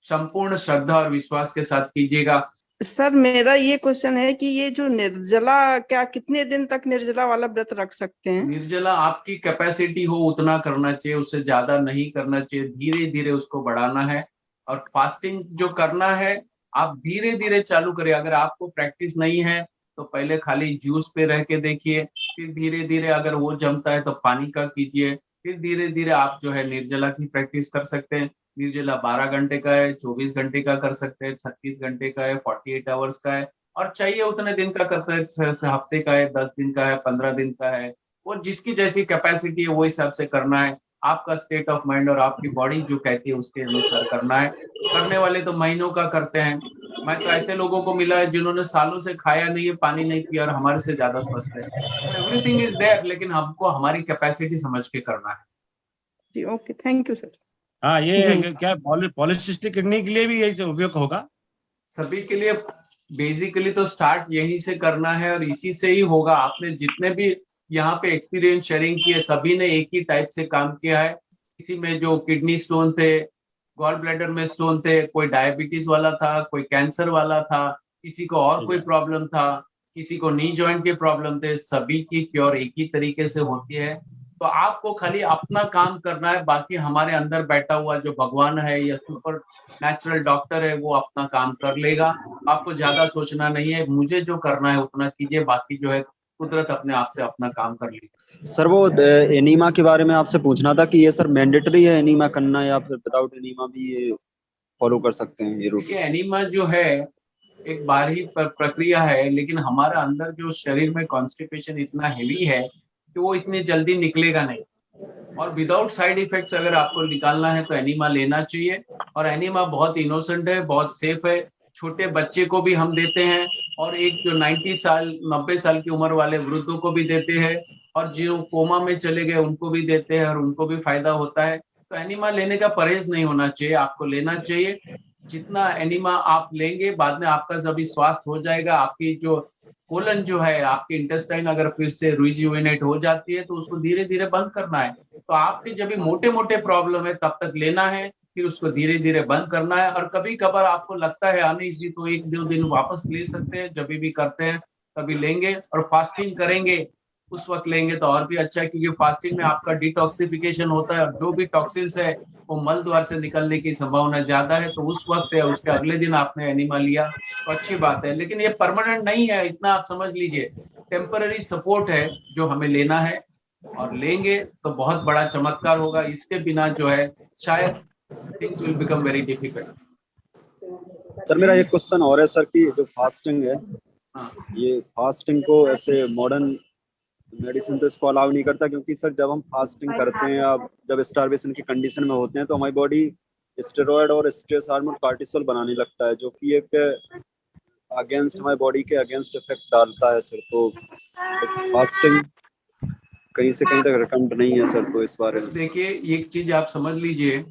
संपूर्ण श्रद्धा और विश्वास के साथ कीजिएगा। सर मेरा ये क्वेश्चन है कि ये जो निर्जला, क्या कितने दिन तक निर्जला वाला व्रत रख सकते हैं? निर्जला आपकी कैपेसिटी हो उतना करना चाहिए, उससे ज्यादा नहीं करना चाहिए। धीरे धीरे उसको बढ़ाना है। और फास्टिंग जो करना है, आप धीरे धीरे चालू करिए। अगर आपको प्रैक्टिस नहीं है तो पहले खाली जूस पे रह के देखिए, फिर धीरे धीरे अगर वो जमता है तो पानी का कीजिए, फिर धीरे धीरे आप जो है निर्जला की प्रैक्टिस कर सकते हैं। निर्जला 12 घंटे का है, 24 घंटे का कर सकते हैं, 36 घंटे का है, 48 आवर्स का है, और चाहिए उतने दिन का करते हैं। हफ्ते का है, 10 दिन का है, 15 दिन का है, वो जिसकी जैसी कैपेसिटी है वो हिसाब से करना है। आपका स्टेट ऑफ माइंड और आपकी बॉडी जो कहती है उसके अनुसार करना है। करने वाले तो महीनों का करते हैं। मैं तो ऐसे लोगों को मिला है जिन्होंने सालों से खाया नहीं है, पानी नहीं पिया और हमारे से ज्यादा स्वस्थ है। तो एवरीथिंग इज देयर, लेकिन हमको हमारी कैपेसिटी समझ के करना है। जी ओके, थैंक यू सर। हाँ, ये क्या पॉलिसिस्टिक किडनी के लिए भी यही उपयोग होगा? सभी के लिए बेसिकली तो स्टार्ट यहीं से करना है और इसी से ही होगा। आपने जितने भी यहाँ पे एक्सपीरियंस शेयरिंग किए, सभी ने एक ही टाइप से काम किया है। किसी में जो किडनी स्टोन थे, गॉल ब्लैडर में स्टोन थे, कोई डायबिटीज वाला था, कोई कैंसर वाला था, किसी को और कोई प्रॉब्लम था, किसी को नी जॉइंट के प्रॉब्लम थे, सभी की क्योर एक ही तरीके से होती है। तो आपको खाली अपना काम करना है, बाकी हमारे अंदर बैठा हुआ जो भगवान है या सुपर नेचुरल डॉक्टर है वो अपना काम कर लेगा। आपको ज्यादा सोचना नहीं है, मुझे जो करना है उतना कीजिए, बाकी जो है कुदरत अपने आप से अपना काम कर ली। सर वो एनीमा के बारे में आपसे पूछना था कि ये सर मैंडेटरी है एनीमा करना या फिर विदाउट एनीमा भी ये फॉलो कर सकते हैं ये रूटीन? देखिए एनीमा जो है एक बाहरी प्रक्रिया है, लेकिन हमारा अंदर जो शरीर में कॉन्स्टिपेशन इतना हेवी है कि वो इतनी जल्दी निकलेगा नहीं, और विदाउट साइड इफेक्ट्स अगर आपको निकालना है तो एनीमा लेना चाहिए। और एनीमा बहुत इनोसेंट है, बहुत सेफ है, छोटे बच्चे को भी हम देते हैं, और एक जो 90 साल की उम्र वाले वृद्धों को भी देते हैं, और जो कोमा में चले गए उनको भी देते हैं, और उनको भी फायदा होता है। तो एनीमा लेने का परहेज नहीं होना चाहिए, आपको लेना चाहिए। जितना एनीमा आप लेंगे, बाद में आपका जब स्वास्थ्य हो जाएगा, आपकी जो कोलन जो है, आपकी इंटेस्टाइन अगर फिर से रिजुवेनेट हो जाती है तो उसको धीरे धीरे बंद करना है। तो आपके जब भी मोटे मोटे प्रॉब्लम है तब तक लेना है, फिर उसको धीरे धीरे बंद करना है। और कभी कभार आपको लगता है आने सी तो 1-2 दिन वापस ले सकते हैं, जब भी करते हैं तभी लेंगे। और फास्टिंग करेंगे उस वक्त लेंगे तो और भी अच्छा है, क्योंकि फास्टिंग में आपका डिटॉक्सिफिकेशन होता है, और जो भी टॉक्सिन्स है वो मल द्वार से निकलने की संभावना ज्यादा है। तो उस वक्त या उसके अगले दिन आपने एनीमा लिया तो अच्छी बात है, लेकिन ये परमानेंट नहीं है, इतना आप समझ लीजिए। टेम्पररी सपोर्ट है जो हमें लेना है, और लेंगे तो बहुत बड़ा चमत्कार होगा। इसके बिना जो है शायद things will become very difficult. Sir मेरा एक क्वेश्चन और है सर कि जो फास्टिंग है, ये फास्टिंग को ऐसे मॉडर्न मेडिसिन तो इसको अलाउ नहीं करता, क्योंकि सर जब हम फास्टिंग करते हैं या जब स्टारवेशन की कंडीशन में होते हैं तो हमारी बॉडी स्टेरॉयड और स्ट्रेस हार्मोन कार्टिसोल बनाने लगता है, जो कि एक अगेंस्ट हमारी बॉडी के अगेंस्ट इफेक्ट डालता है सर। तो फास्टिंग कहीं से कहीं तक रिकमेंड नहीं है सर, तो इस बारे में देखिए एक चीज आप समझ लीजिए,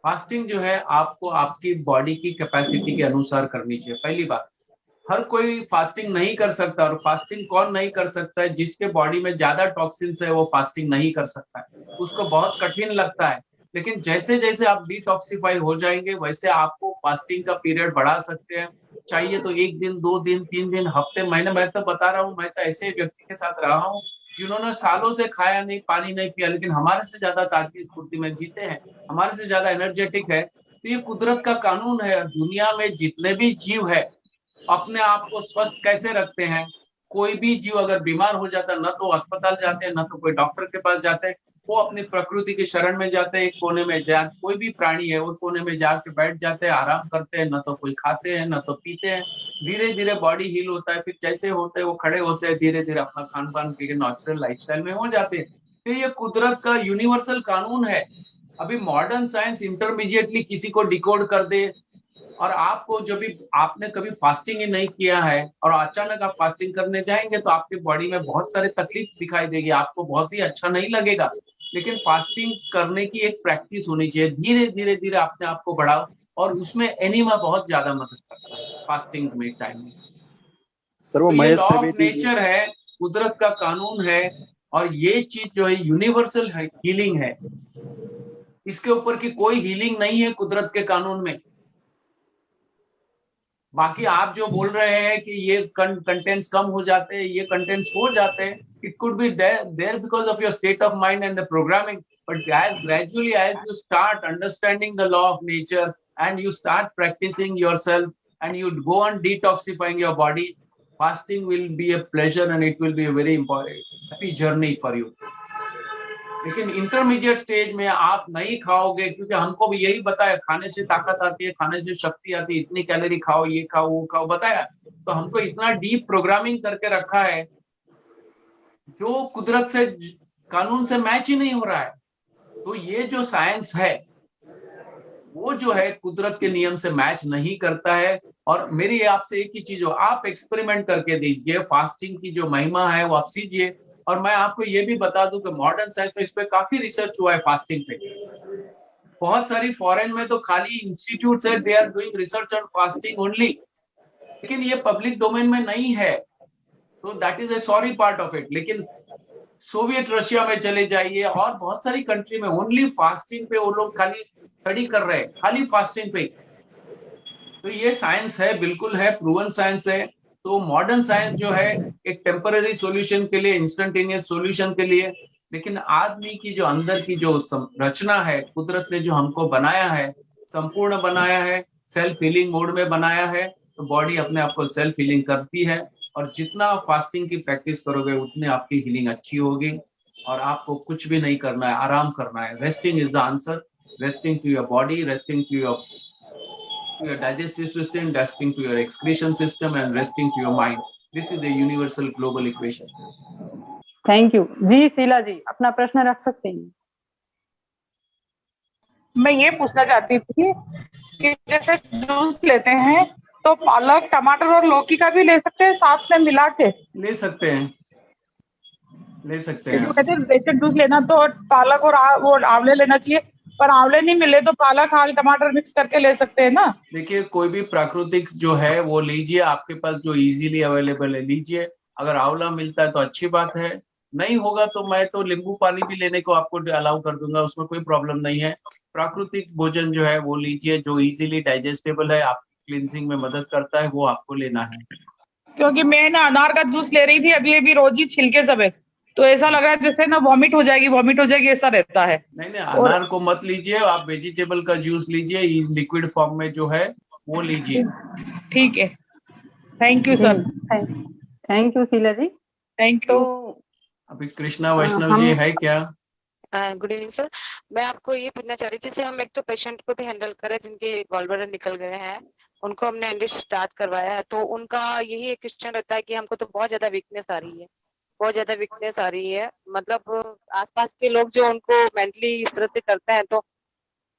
फास्टिंग जो है आपको आपकी बॉडी की कैपेसिटी के अनुसार करनी चाहिए। पहली बात, हर कोई फास्टिंग नहीं कर सकता, और फास्टिंग कौन नहीं कर सकता है? जिसके बॉडी में ज्यादा टॉक्सिन्स है वो फास्टिंग नहीं कर सकता है, उसको बहुत कठिन लगता है। लेकिन जैसे जैसे आप डिटॉक्सिफाई हो जाएंगे वैसे आपको फास्टिंग का पीरियड बढ़ा सकते हैं। चाहिए तो 1 दिन, 2 दिन, 3 दिन, हफ्ते, महीने। मैं तो बता रहा हूँ, मैं तो ऐसे व्यक्ति के साथ रहा हूँ जिन्होंने सालों से खाया नहीं, पानी नहीं पिया, लेकिन हमारे से ज्यादा ताजगी स्फूर्ति में जीते हैं, हमारे से ज्यादा एनर्जेटिक है। तो ये कुदरत का कानून है। दुनिया में जितने भी जीव है अपने आप को स्वस्थ कैसे रखते हैं? कोई भी जीव अगर बीमार हो जाता है, न तो अस्पताल जाते हैं, न तो कोई डॉक्टर के पास जाते हैं, वो अपनी प्रकृति की शरण में जाते हैं। एक कोने में जा, कोई भी प्राणी है वो कोने में जाके बैठ जाते हैं, आराम करते हैं, न तो कोई खाते हैं न तो पीते हैं। धीरे धीरे बॉडी हील होता है, फिर जैसे होते हैं वो खड़े होते हैं, धीरे धीरे अपना खान पान के नेचुरल लाइफस्टाइल में हो जाते हैं। तो ये कुदरत का यूनिवर्सल कानून है। अभी मॉडर्न साइंस इंटरमीडिएटली किसी को डिकोड कर दे, और आपको जब भी आपने कभी फास्टिंग ही नहीं किया है और अचानक आप फास्टिंग करने जाएंगे तो आपकी बॉडी में बहुत सारे तकलीफ दिखाई देगी, आपको बहुत ही अच्छा नहीं लगेगा। लेकिन फास्टिंग करने की एक प्रैक्टिस होनी चाहिए, धीरे धीरे धीरे अपने आप को बढ़ाओ, और उसमें एनीमा बहुत ज्यादा मदद करता है फास्टिंग में टाइम में। सर वो तो ये Mahesh law of Trivedi nature है, कुदरत का कानून है, और ये चीज जो है यूनिवर्सल है, हीलिंग है। इसके ऊपर की कोई हीलिंग नहीं है कुदरत के कानून में। बाकी आप जो बोल रहे हैं कि ये कंटेंट्स कम हो जाते हैं, ये कंटेंट्स हो जाते हैं, it could be there because of your state of mind and the programming. But as gradually as you start understanding the law of nature and you start practicing yourself and you go on detoxifying your body, fasting will be a pleasure and it will be a very important happy journey for you. लेकिन इंटरमीडिएट स्टेज में आप नहीं खाओगे, क्योंकि हमको भी यही बताया खाने से ताकत आती है, खाने से शक्ति आती है, इतनी कैलोरी खाओ, ये खाओ वो खाओ बताया, तो हमको इतना डीप प्रोग्रामिंग करके रखा है जो कुदरत से कानून से मैच ही नहीं हो रहा है। तो ये जो साइंस है वो जो है कुदरत के नियम से मैच नहीं करता है। और मेरी आपसे एक ही चीज हो, आप एक्सपेरिमेंट करके दीजिए, फास्टिंग की जो महिमा है वो आप सीजिए। और मैं आपको ये भी बता दूं कि मॉडर्न साइंस में इस पे काफी रिसर्च हुआ है फास्टिंग पे। बहुत सारी फॉरेन में तो खाली इंस्टीट्यूट है, they are doing research on fasting only, लेकिन ये पब्लिक डोमेन में नहीं है। तो that is a sorry part of it. लेकिन सोवियत रशिया में चले जाइए और बहुत सारी कंट्री में ओनली फास्टिंग पे वो लोग खाली स्टडी कर रहे हैं, खाली फास्टिंग पे। तो ये साइंस है, बिल्कुल है, प्रूवन साइंस है। तो मॉडर्न साइंस जो है एक टेम्पररी सॉल्यूशन के लिए, इंस्टेंटेनियस सॉल्यूशन के लिए, लेकिन आदमी की जो अंदर की जो रचना है, कुदरत ने जो हमको बनाया है, संपूर्ण बनाया है, सेल्फ हीलिंग मोड में बनाया है, तो बॉडी अपने आप को सेल्फ हीलिंग करती है। और जितना आप फास्टिंग की प्रैक्टिस करोगे उतने आपकी हीलिंग अच्छी होगी और आपको कुछ भी नहीं करना है, आराम करना है। Resting is the answer. Resting to your body, resting to your digestive system, resting to your excretion system and resting to your mind. This is the universal global equation. Thank you ji. Sheela ji अपना प्रश्न रख सकते हैं। मैं ये पूछना चाहती थी कि जैसे जूस लेते हैं तो पालक, टमाटर और लौकी का भी ले सकते हैं साथ में मिला के? ले सकते हैं, ले सकते हैं। कहते हैं बेसिक जूस लेना तो पालक और वो आंवले लेना चाहिए, पर आंवले नहीं मिले तो पालक, हाल, टमाटर मिक्स करके ले सकते हैं ना? देखिए कोई भी प्राकृतिक जो है वो लीजिए, आपके पास जो इजीली अवेलेबल है लीजिए। अगर आंवला मिलता है तो अच्छी बात है, नहीं होगा तो मैं तो नींबू पानी भी लेने को आपको अलाउ कर दूंगा, उसमें कोई प्रॉब्लम नहीं है। प्राकृतिक भोजन जो है वो लीजिए, जो इजीली डाइजेस्टेबल है, आपकी क्लींजिंग में मदद करता है, वो आपको लेना है। क्योंकि मैं ना अनार का जूस ले रही थी अभी रोज ही छिलके सब है, तो ऐसा लग रहा है जैसे ना वॉमिट हो जाएगी ऐसा रहता है। नहीं, अनार को मत लीजिए, आप वेजिटेबल का जूस लीजिए, लिक्विड फॉर्म में जो है वो लीजिए। ठीक है, thank you sir. Thank you Sheela ji. Thank you. अभी कृष्णा वैष्णव जी है क्या? गुड इवनिंग सर, मैं आपको ये पूछना चाह रही थी, जैसे हम एक तो पेशेंट को भी हैंडल करें जिनके गॉलब्लैडर निकल गए हैं, उनको हमने एनडीएस स्टार्ट करवाया है, तो उनका यही एक क्वेश्चन रहता है कि हमको तो बहुत ज्यादा वीकनेस आ रही है, मतलब आसपास के लोग जो उनको मेंटली इस तरह से करते हैं, तो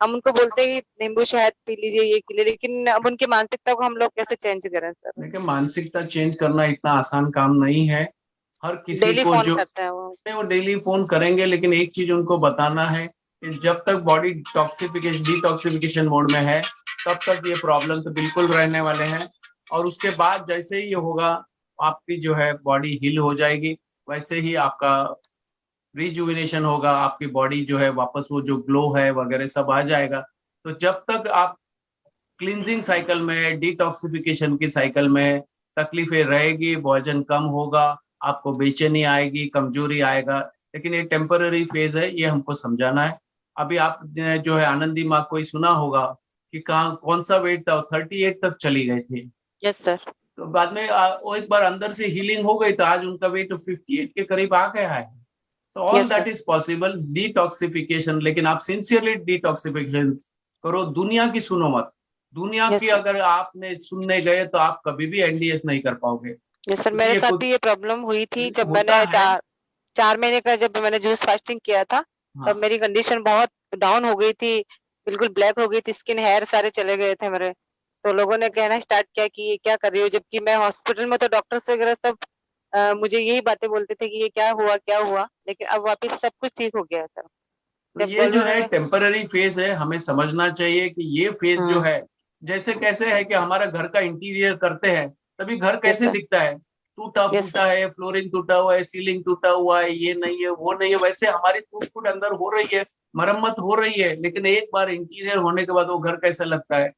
हम उनको बोलते हैं कि नींबू शहद पी लीजिए, ये पी लीजिए, लेकिन अब उनकी मानसिकता को हम लोग कैसे चेंज करें सर? देखिए मानसिकता चेंज करना इतना आसान काम नहीं है। हर किसी डेली को फोन जो करते हैं वो डेली फोन करेंगे, लेकिन एक चीज उनको बताना है कि जब तक बॉडी डिटॉक्सिफिकेशन मोड में है तब तक ये प्रॉब्लम तो बिल्कुल रहने वाले हैं, और उसके बाद जैसे ही ये होगा आपकी जो है बॉडी हील हो जाएगी, वैसे ही आपका रिजुविनेशन होगा, आपकी बॉडी जो है वापस वो जो ग्लो है वगैरह सब आ जाएगा। तो जब तक आप क्लींजिंग साइकिल में, डिटॉक्सिफिकेशन की साइकिल में तकलीफें रहेगी, वजन कम होगा, आपको बेचैनी आएगी, कमजोरी आएगा, लेकिन ये टेम्पररी फेज है, ये हमको समझाना है। अभी आप जो है आनंदी माँ कोई सुना होगा कि कौन सा वेट था, 38 तक चली गई थी। Yes sir. तो बाद में वो एक बार अंदर से हीलिंग हो गई, तो आज उनका वेट 58 के करीब आ गया है। So all that is possible, detoxification. लेकिन आप सिंसियरली डिटॉक्सिफिकेशन करो, दुनिया की सुनो मत। दुनिया की अगर आपने सुनने गए तो आप कभी भी एनडीएस नहीं कर पाओगे। यस सर, मेरे साथ भी ये प्रॉब्लम हुई थी जब मैंने 4 महीने का जब मैंने जूस फास्टिंग किया था, तब मेरी कंडीशन बहुत डाउन हो गई थी, बिल्कुल ब्लैक हो गई थी, स्किन हेयर सारे चले गए थे मेरे। तो लोगों ने कहना स्टार्ट किया कि ये क्या कर रही हो, जबकि मैं हॉस्पिटल में तो डॉक्टर्स वगैरह सब मुझे यही बातें बोलते थे कि ये क्या हुआ, लेकिन अब वापस सब कुछ ठीक हो गया सर। तो ये जो है टेम्पररी फेज है, हमें समझना चाहिए कि ये फेज जो है, जैसे कैसे है कि हमारा घर का इंटीरियर करते हैं तभी घर कैसे दिखता है, टूटा फूटा है, फ्लोरिंग टूटा हुआ है, सीलिंग टूटा हुआ है, ये नहीं है वो नहीं है, वैसे हमारी टूट फूट अंदर हो रही है, मरम्मत हो रही है, लेकिन एक बार इंटीरियर होने के बाद वो घर कैसा लगता है,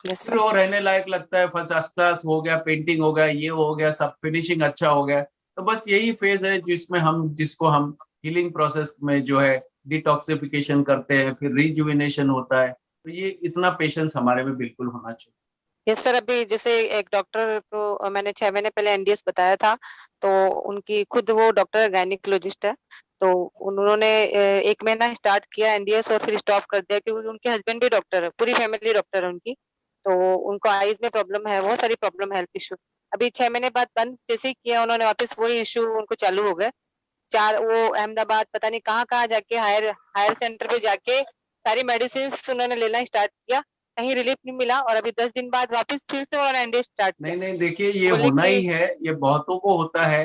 फिर वो रहने लायक लगता है, फर्स्ट क्लास हो गया, पेंटिंग हो गया, ये हो गया, सब फिनिशिंग अच्छा हो गया। तो बस यही फेज है जिसमें जिसको हम हीलिंग प्रोसेस में जो है डिटॉक्सिफिकेशन करते हैं, फिर रिजुविनेशन होता है। तो ये इतना पेशेंस हमारे में बिल्कुल होना चाहिए। यस सर, अभी जैसे एक डॉक्टर को मैंने 6 महीने पहले एनडीएस बताया था, तो उनकी खुद वो डॉक्टर गायनिकोलॉजिस्ट है, तो उन्होंने 1 महीना स्टार्ट किया एनडीएस और फिर स्टॉप कर दिया, क्योंकि उनके हस्बैंड भी डॉक्टर है, पूरी फैमिली डॉक्टर है उनकी, तो उनको आईज में प्रॉब्लम है, बहुत सारी प्रॉब्लम, हेल्थ इशू। अभी 6 महीने बाद बंद जैसे ही किया उन्होंने, वापस वही इशू उनको चालू हो गए। वो अहमदाबाद पता नहीं कहाँ जाके हायर सेंटर पे जाके सारी मेडिसिन उन्होंने लेना स्टार्ट किया, कहीं रिलीफ नहीं मिला, और अभी 10 दिन बाद वापस फिर से उन्होंने एनडीएस स्टार्ट किया। नहीं देखिए ये होना ही है, ये बहुतों को होता है,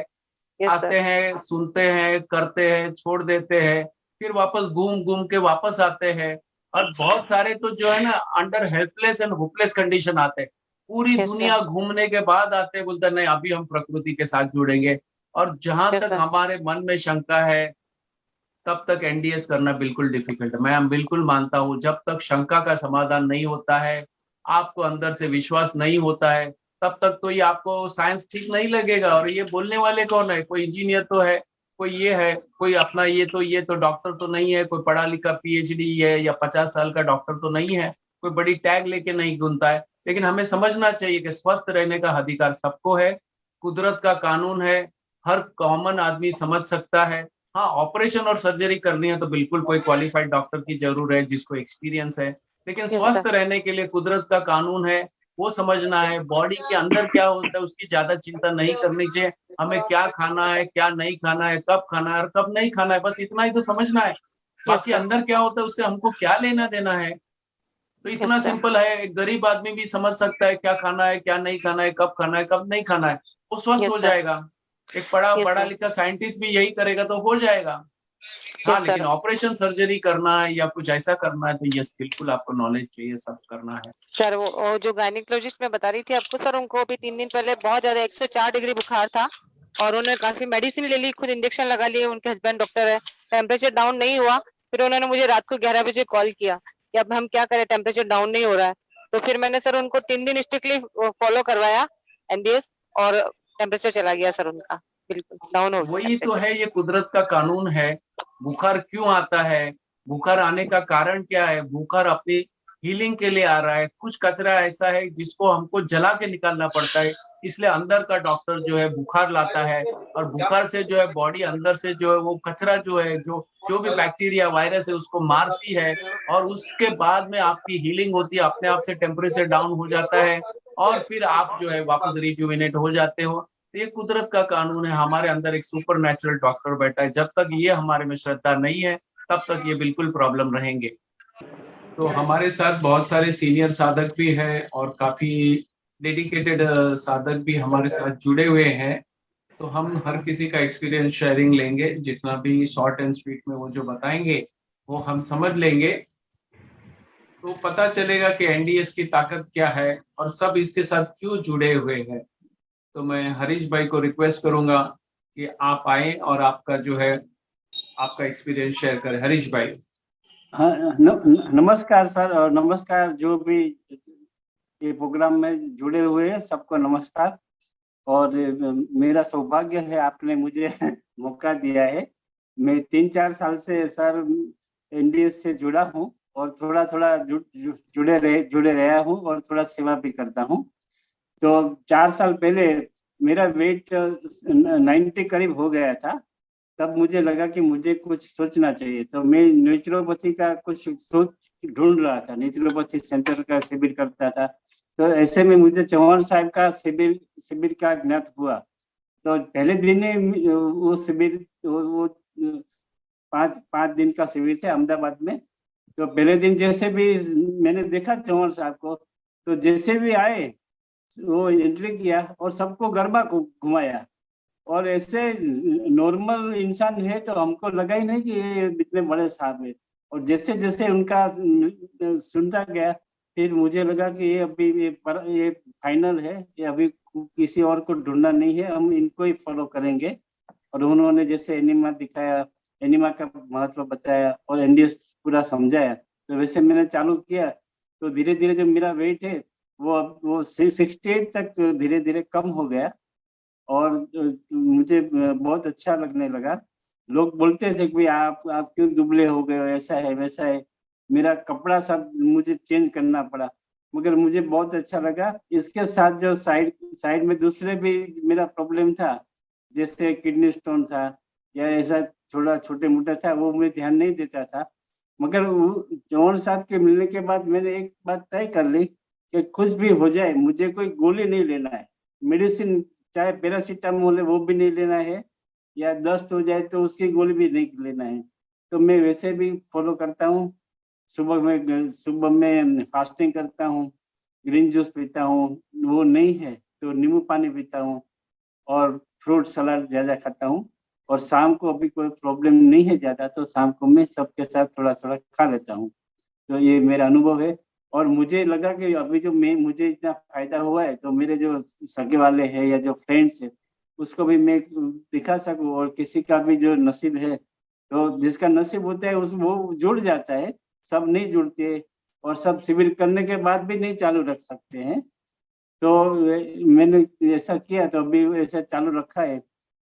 आते हैं, सुनते हैं, करते हैं, छोड़ देते हैं, फिर वापस घूम के वापस आते हैं, और बहुत सारे तो जो है ना under helpless and hopeless condition आते हैं, पूरी दुनिया घूमने के बाद आते हैं, बोलते नहीं अभी हम प्रकृति के साथ जुड़ेंगे। और जहां तक हमारे मन में शंका है तब तक एनडीएस करना बिल्कुल डिफिकल्ट है। मैं बिल्कुल मानता हूं, जब तक शंका का समाधान नहीं होता है, आपको अंदर से विश्वास नहीं होता है, तब तक तो ये आपको साइंस ठीक नहीं लगेगा। और ये बोलने वाले कौन है, कोई इंजीनियर तो है, कोई ये है, कोई अपना ये तो डॉक्टर तो नहीं है, कोई पढ़ा लिखा पीएचडी है या 50 साल का डॉक्टर तो नहीं है, कोई बड़ी टैग लेके नहीं घूमता है। लेकिन हमें समझना चाहिए कि स्वस्थ रहने का अधिकार सबको है, कुदरत का कानून है, हर कॉमन आदमी समझ सकता है। हाँ, ऑपरेशन और सर्जरी करनी है तो बिल्कुल कोई क्वालिफाइड डॉक्टर की जरूर है जिसको एक्सपीरियंस है, लेकिन Yes, स्वस्थ sir. रहने के लिए कुदरत का कानून है, वो समझना है। बॉडी के अंदर क्या होता है उसकी ज्यादा चिंता नहीं करनी चाहिए। हमें क्या खाना है, क्या नहीं खाना है, कब खाना है और कब नहीं खाना है, बस इतना ही तो समझना है। बाकी sir. अंदर क्या होता है उससे हमको क्या लेना देना है, तो इतना Yes, sir. सिंपल है। एक गरीब आदमी भी समझ सकता है क्या खाना है, क्या नहीं खाना है, कब खाना है, कब नहीं खाना है, वो स्वस्थ Yes, हो sir. जाएगा। एक Yes, पढ़ा sir. लिखा साइंटिस्ट भी यही करेगा तो हो जाएगा। हाँ, Yes, लेकिन sir. ऑपरेशन सर्जरी करना है या कुछ ऐसा करना है तो यस, बिल्कुल आपको नॉलेज चाहिए, सब करना है। सर वो जो गायनिकोलॉजिस्ट मैं बता रही थी आपको सर, उनको अभी 3 दिन पहले बहुत ज्यादा 104 डिग्री बुखार था और उन्होंने काफी मेडिसिन ले ली, खुद इंजेक्शन लगा लिए, उनके हस्बैंड डॉक्टर है, टेम्परेचर डाउन नहीं हुआ। फिर उन्होंने मुझे रात को 11 बजे कॉल किया कि अब हम क्या करें, टेम्परेचर डाउन नहीं हो रहा है। तो फिर मैंने सर उनको 3 दिन स्ट्रिक्टली फॉलो करवाया एनडीएस और टेम्परेचर चला गया सर उनका, बिल्कुल डाउन हो गया वही तो temperature। है, ये कुदरत का कानून है। बुखार क्यों आता है, बुखार आने का कारण क्या है? बुखार अपनी हीलिंग के लिए आ रहा है। कुछ कचरा ऐसा है जिसको हमको जला के निकालना पड़ता है, इसलिए अंदर का डॉक्टर जो है बुखार लाता है, और बुखार से जो है बॉडी अंदर से जो है वो कचरा जो है, जो भी बैक्टीरिया वायरस है उसको मारती है, और उसके बाद में आपकी हीलिंग होती है, अपने आप से टेम्परेचर डाउन हो जाता है और फिर आप जो है वापस रिजुविनेट हो जाते हो। तो ये कुदरत का कानून है। हमारे अंदर एक सुपर नेचुरल डॉक्टर बैठा है, जब तक ये हमारे में श्रद्धा नहीं है तब तक ये बिल्कुल प्रॉब्लम रहेंगे। तो हमारे साथ बहुत सारे सीनियर साधक भी हैं और काफी डेडिकेटेड साधक भी हमारे साथ जुड़े हुए हैं। तो हम हर किसी का एक्सपीरियंस शेयरिंग लेंगे, जितना भी शॉर्ट एंड स्वीट में वो जो बताएंगे वो हम समझ लेंगे, तो पता चलेगा कि एनडीएस की ताकत क्या है और सब इसके साथ क्यों जुड़े हुए हैं। तो मैं हरीश भाई को रिक्वेस्ट करूंगा कि आप आए और आपका जो है आपका एक्सपीरियंस शेयर करें। हरीश भाई। हाँ, नमस्कार सर, और नमस्कार जो भी ये प्रोग्राम में जुड़े हुए हैं सबको नमस्कार। और मेरा सौभाग्य है आपने मुझे मौका दिया है। मैं 3-4 साल से सर एनडीएस से जुड़ा हूँ और थोड़ा थोड़ा जुड़े रहा हूँ और थोड़ा सेवा भी करता हूँ। तो 4 साल पहले मेरा वेट 90 करीब हो गया था, तब मुझे लगा कि मुझे कुछ सोचना चाहिए। तो मैं नेचुरोपैथी का कुछ सोच ढूंढ रहा था, नेचुरोपैथी सेंटर का शिविर करता था। तो ऐसे में मुझे चौहान साहब का शिविर का ज्ञात हुआ। तो पहले दिन ही वो शिविर वो 5 दिन का शिविर थे अहमदाबाद में। तो पहले दिन जैसे भी मैंने देखा चौहान साहब को, तो जैसे भी आए वो एंट्री किया और सबको गरबा घुमाया, और ऐसे नॉर्मल इंसान है तो हमको लगा ही नहीं कि ये इतने बड़े साहब है। और जैसे जैसे उनका सुनता गया, फिर मुझे लगा कि ये अभी ये फाइनल है, ये अभी किसी और को ढूंढना नहीं है, हम इनको ही फॉलो करेंगे। और उन्होंने जैसे एनिमा दिखाया, एनिमा का महत्व बताया और एनडीएस पूरा समझाया, तो वैसे मैंने चालू किया। तो धीरे धीरे जो मेरा वेट है वो 68 तक धीरे धीरे कम हो गया और मुझे बहुत अच्छा लगने लगा। लोग बोलते थे कि आप क्यों दुबले हो गए हो, ऐसा है वैसा है। मेरा कपड़ा सब मुझे चेंज करना पड़ा, मगर मुझे बहुत अच्छा लगा। इसके साथ जो साइड में दूसरे भी मेरा प्रॉब्लम था, जैसे किडनी स्टोन था या ऐसा छोटे मोटा था, वो मैं ध्यान नहीं देता था। मगर चौहान साहब के मिलने के बाद मैंने एक बात तय कर ली कि कुछ भी हो जाए मुझे कोई गोली नहीं लेना है, मेडिसिन चाहे पैरासीटामोल है वो भी नहीं लेना है, या दस्त हो जाए तो उसकी गोली भी नहीं लेना है। तो मैं वैसे भी फॉलो करता हूँ। सुबह में फास्टिंग करता हूँ, ग्रीन जूस पीता हूँ, वो नहीं है तो नींबू पानी पीता हूँ और फ्रूट सलाद ज़्यादा खाता हूँ। और शाम को अभी कोई प्रॉब्लम नहीं है ज़्यादा, तो शाम को मैं सबके साथ थोड़ा थोड़ा खा लेता हूँ। तो ये मेरा अनुभव है। और मुझे लगा कि अभी जो मुझे इतना फायदा हुआ है, तो मेरे जो सगे वाले हैं या जो फ्रेंड्स है उसको भी मैं दिखा सकूं, और किसी का भी जो नसीब है, तो जिसका नसीब होता है वो जुड़ जाता है, सब नहीं जुड़ते और सब शिविर करने के बाद भी नहीं चालू रख सकते हैं। तो मैंने ऐसा किया, तो अभी ऐसा चालू रखा है।